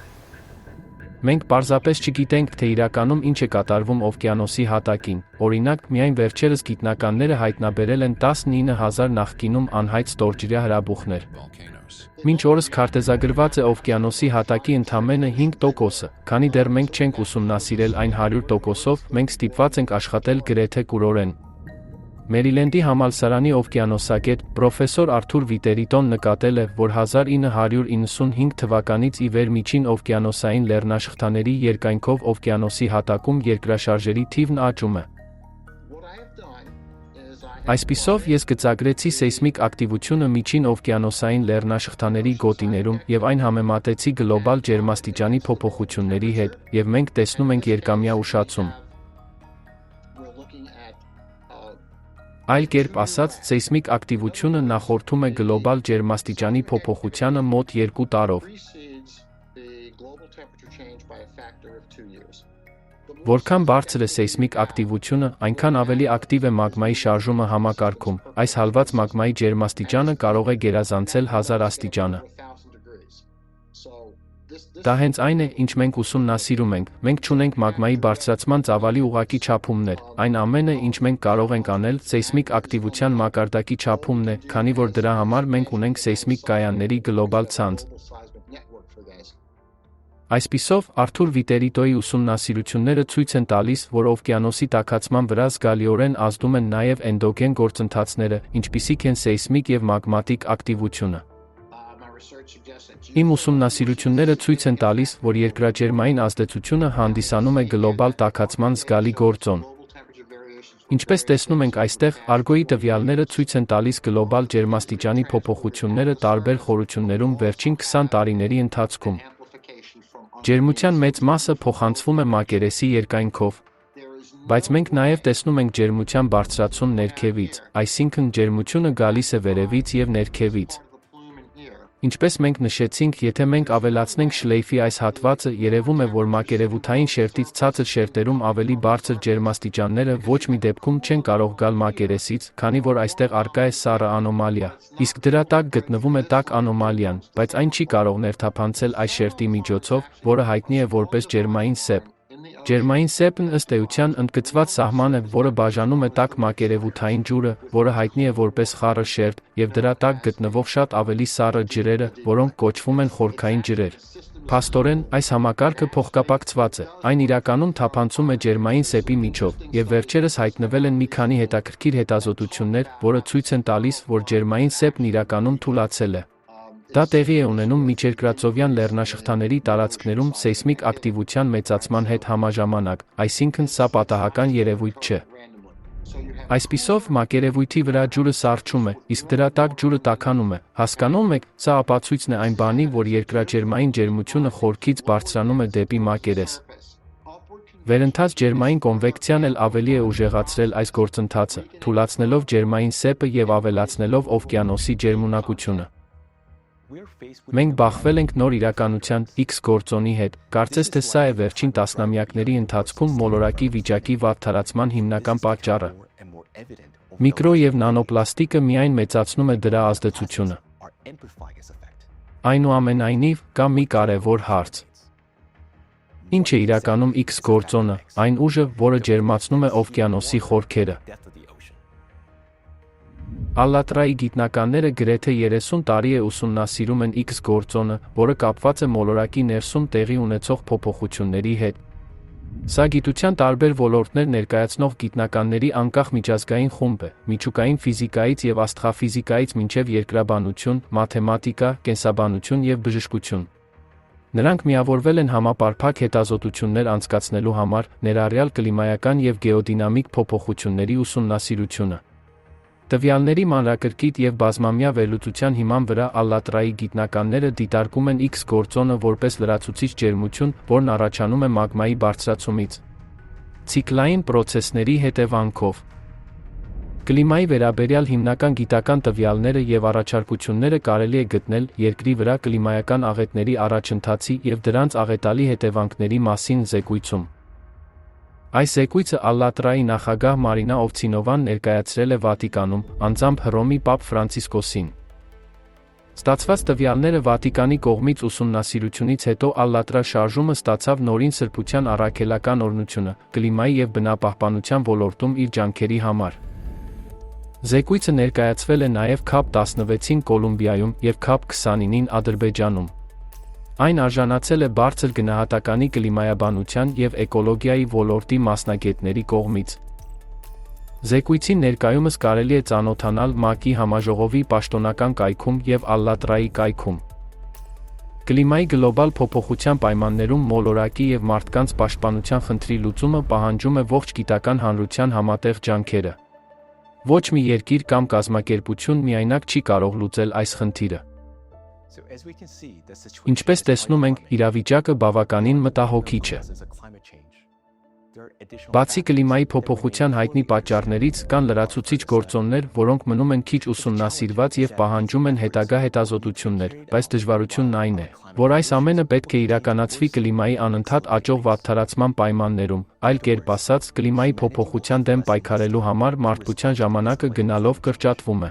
Մենք պարզապես չգիտենք, թե իրականում ինչ է կատարվում օվկիանոսի հատակին։ Օրինակ, միայն վերջերս գիտնականները հայտնաբերել են 19000 նախկինում անհայտ ստորջրյա հրաբուխներ։ Մինչ օրս քարտեզագրված է օվկիանոսի հատակի ընդամենը 5%-ը, քանի դեռ մենք չենք ուսումնասիրել այն 100%-ով, մենք ստիպված ենք աշխատել գրեթե կուրորեն։ Մերիլենդի համալսարանի օվկիանոսագետ, պրոֆեսոր Արթուր Վիտերիտոն նկատել է, որ 1995 թվականից ի վեր միջին օվկիանոսային լեռնաշղթաների երկայնքով օվկիանոսի հատակում երկրաշարժերի թիվն աճում է։ Այսպիսով, ես գծագրեցի սեյսմիկ ակտիվությունը միջին օվկիանոսային լեռնաշղթաների գոտիներում և այն համեմատեցի գլոբալ ջերմաստիճանի փոփոխությունների հետ, և մենք տեսնում ենք երկամյա ուշացում։ Այլ կերպ ասած, սեյսմիկ ակտիվությունը նախորդում է գլոբալ ջերմաստիճանի փոփոխությանը մոտ 2 տարով։ Որքան բարձր է սեյսմիկ ակտիվությունը, այնքան ավելի ակտիվ է մագմայի շարժումը համակարգում։ Այս հալված մագմայի ջերմաստիճանը կարող է գերազանցել 1000 աստիճանը։ Դա հենց այն է, ինչ մենք ուսումնասիրում ենք։ Մենք չունենք մագմայի բարձրացման ծավալի ուղղակի չափումներ։ Այն ամենը, ինչ մենք կարող ենք անել, սեյսմիկ ակտիվության մակարդակի չափումն է, քանի որ դրա համար մենք ունենք սեյսմիկ կայանների գլոբալ ցանց։ Այսպիսով, Արթուր Վիտերիտոյի ուսումնասիրությունները ցույց են տալիս, որ օվկիանոսի տաքացման վրա զգալիորեն ազդում են նաև էնդոգեն գործընթացները, ինչպիսիք են սեյսմիկ և մագմատիկ ակտիվությունը։ Իմ ուսումնասիրությունները ցույց են տալիս, որ երկրաջերմային ազդեցությունը հանդիսանում է գլոբալ տաքացման զգալի գործոն։ Ինչպես տեսնում ենք այստեղ, Argo-ի տվյալները ցույց են տալիս գլոբալ ջերմաստիճանի փոփոխությունները տարբեր խորություններում վերջին 20 տարիների ընթացքում։ Ջերմության մեծ մասը փոխանցվում է մակերեսի երկայնքով, բայց մենք նաև տեսնում ենք ջերմության բարձրացում ներքևից, այսինքն ջերմությունը գալիս է վերևից և ներքևից։ Ինչպես մենք նշեցինք, եթե մենք ավելացնենք շլեյֆի այս հատվածը, երևում է, որ մակերևութային շերտից ցածր շերտերում ավելի բարձր ջերմաստիճանները ոչ մի դեպքում չեն կարող գալ մակերեսից, քանի որ այստեղ առկա է սառը անոմալիա, իսկ դրա տակ գտնվում է տաք անոմալիան, բայց այն չի կարող ներթափանցել այս շերտի միջոցով, որը հայտնի է որպես ջերմային սեպ։ Ջերմային սեպն ըստ էության ընդգծված սահման է, որը բաժանում է տաք մակերևութային ջուրը, որը հայտնի է որպես խառը շերտ, և դրա տակ գտնվող շատ ավելի սառը ջրերը, որոնք կոչվում են խորքային ջրեր։ Փաստորեն, այս համակարգը փոխկապակցված է, այն իրականում թափանցում է ջերմային սեպի միջով, և վերջերս հայտնվել են մի քանի հետաքրքիր հետազոտություններ, որը ցույց են տալիս, որ ջերմային սեպն իրականում թուլացել է։ Դա տեղի է ունենում միջերկրածովյան լեռնաշղթաների տարածքներում սեյսմիկ ակտիվության մեծացման հետ համաժամանակ, այսինքն սա պատահական երևույթ չէ։ Այսպիսով, մակերևույթի վրա ջուրը սառչում է, իսկ դրա տակ ջուրը տաքանում է, հասկանում եք, սա ապացույցն է այն բանի, որ երկրաջերմային ջերմությունը խորքից բարձրանում է դեպի մակերես։ Վերընթաց ջերմային կոնվեկցիան էլ ավելի է ուժեղացրել այս գործընթացը, թուլացնելով ջերմային սեպը և ավելացնելով օվկիանոսի ջերմունակությունը։ Մենք բախվել ենք նոր իրականության X գործոնի հետ, կարծես թե սա է վերջին տասնամյակների ընթացքում մոլորակի վիճակի վատթարացման հիմնական պատճառը։ Միկրո և նանոպլաստիկը միայն մեծացնում է դրա ազդեցությունը։ Այնուամենայնիվ, կա մի կարևոր հարց։ Ինչ է իրականում X գործոնը, այն ուժը, որը ջերմացնում է օվկիանոսի խորքերը։ Ալլատրայի գիտնականները գրեթե 30 տարի է ուսումնասիրում են X գործոնը, որը կապված է մոլորակի ներսում տեղի ունեցող փոփոխությունների հետ։ Սա գիտության տարբեր ոլորտներ ներկայացնող գիտնականների անկախ միջազգային խումբ է, միջուկային ֆիզիկայից և աստղաֆիզիկայից մինչև երկրաբանություն, մաթեմատիկա, կենսաբանություն և բժշկություն։ Նրանք միավորվել են համապարփակ հետազոտություններ անցկացնելու համար, ներառյալ կլիմայական և գեոդինամիկ փոփոխությունների ուսումնասիրությունը։ Տվյալների մանրակրկիտ և բազմամյա վերլուծության հիման վրա Ալլատրայի գիտնականները դիտարկում են X գործոնը որպես լրացուցիչ ջերմություն, որն առաջանում է մագմայի բարձրացումից։ Ցիկլային պրոցեսների հետևանքով։ Կլիմայի վերաբերյալ հիմնական գիտական տվյալները և առաջարկությունները կարելի է գտնել Երկրի վրա կլիմայական աղետների առաջընթացի և դրանց աղետալի հետևանքների մասին զեկույցում։ Այս զեկույցը Ալլատրայի նախագահ Մարինա Օվցինովան ներկայացրել է Վատիկանում, անձամբ Հռոմի Պապ Ֆրանցիսկոսին։ Ստացված տվյալները Վատիկանի կողմից ուսումնասիրությունից հետո Ալլատրա շարժումը ստացավ նորին սրբության առաքելական օրհնությունը, կլիմայի և բնապահպանության ոլորտում իր ջանքերի համար։ Զեկույցը ներկայացվել է նաև KAP 16-ին Կոլումբիայում և KAP 29-ին Ադրբեջանում։ Այն արժանացել է բարձր գնահատականի կլիմայաբանության և էկոլոգիայի ոլորտի մասնագետների կողմից։ Զեկույցին ներկայումս կարելի է ծանոթանալ ՄԱԿ-ի համաժողովի պաշտոնական կայքում և Ալլատրայի կայքում։ Կլիմայի գլոբալ փոփոխության պայմաններում մոլորակի և մարդկանց պաշտպանության խնդրի լուծումը պահանջում է ողջ գիտական հանրության համատեղ ջանքերը։ Ոչ մի երկիր կամ կազմակերպություն միայնակ չի կարող լուծել այս խնդիրը։ Ինչպես տեսնում ենք, իրավիճակը բավականին մտահոգիչ է։ Բացի կլիմայի փոփոխության հայտնի պատճառներից, կան լրացուցիչ գործոններ, որոնք մնում են քիչ ուսումնասիրված և պահանջում են հետագա հետազոտություններ, բայց դժվարությունն այն է, որ այս ամենը պետք է իրականացվի կլիմայի անընդհատ աճող վատթարացման պայմաններում, այլ կերպ ասած, կլիմայի փոփոխության դեմ պայքարելու համար մարդկության ժամանակը գնալով կրճատվում է։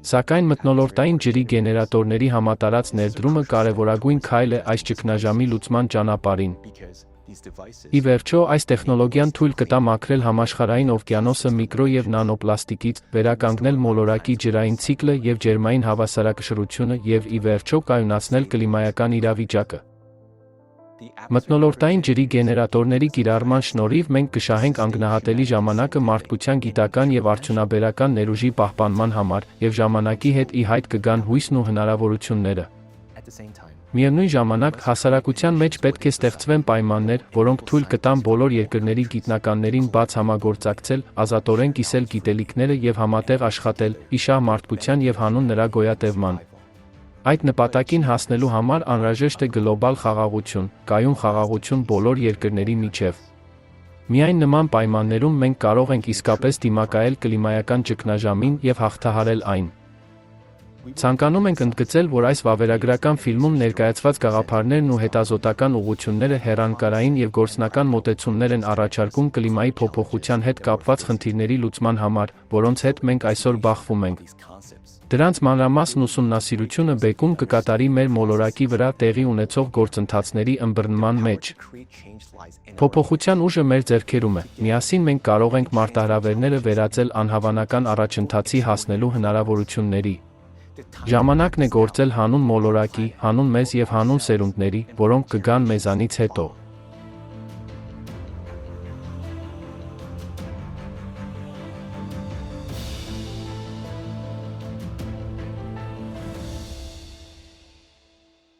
Սակայն մթնոլորտային ջրի գեներատորների համատարած ներդրումը կարևորագույն քայլ է այս ճգնաժամի լուծման ճանապարհին։ Ի վերջո, այս տեխնոլոգիան թույլ կտա մաքրել համաշխարհային օվկիանոսը միկրո և նանոպլաստիկից, վերականգնել մոլորակի ջրային ցիկլը և ջերմային հավասարակշռությունը և, ի վերջո, կայունացնել կլիմայական իրավիճակը։ Մթնոլորտային ջրի գեներատորների կիրառման շնորհիվ մենք կշահենք անգնահատելի ժամանակը մարդկության գիտական և արդյունաբերական ներուժի պահպանման համար, և ժամանակի հետ ի հայտ կգան հույսն ու հնարավորությունները։ Միևնույն ժամանակ հասարակության մեջ պետք է ստեղծվեն պայմաններ, որոնք թույլ կտան բոլոր երկրների գիտնականներին բաց համագործակցել, ազատորեն կիսել գիտելիքները եւ համատեղ աշխատել, իշահ մարդկության եւ հանուն նրա գոյատևման։ Այդ նպատակին հասնելու համար անհրաժեշտ է գլոբալ խաղաղություն, կայուն խաղաղություն բոլոր երկրների միջև։ Միայն նման պայմաններում մենք կարող ենք իսկապես դիմակայել կլիմայական ճգնաժամին եւ հաղթահարել այն։ Ցանկանում ենք ընդգծել, որ այս վավերագրական ֆիլմում ներկայացված գաղափարներն ու հետազոտական ուղղությունները հեռանկարային եւ գործնական մոտեցումներ են առաջարկում կլիմայի փոփոխության հետ կապված խնդիրների լուծման համար, որոնց հետ մենք այսօր բախվում ենք։ Դրանց մանրամասն ուսումնասիրությունը բեկում կկատարի մեր մոլորակի վրա տեղի ունեցող գործընթացների ըմբռնման մեջ։ Փոփոխության ուժը մեր ձեռքերում է։ Միասին մենք կարող ենք մարտահրավերները վերածել անհավանական առաջընթացի հասնելու հնարավորությունների։ Ժամանակն է գործել հանուն մոլորակի, հանուն մեզ եւ հանուն սերունդների, որոնք կգան մեզանից հետո։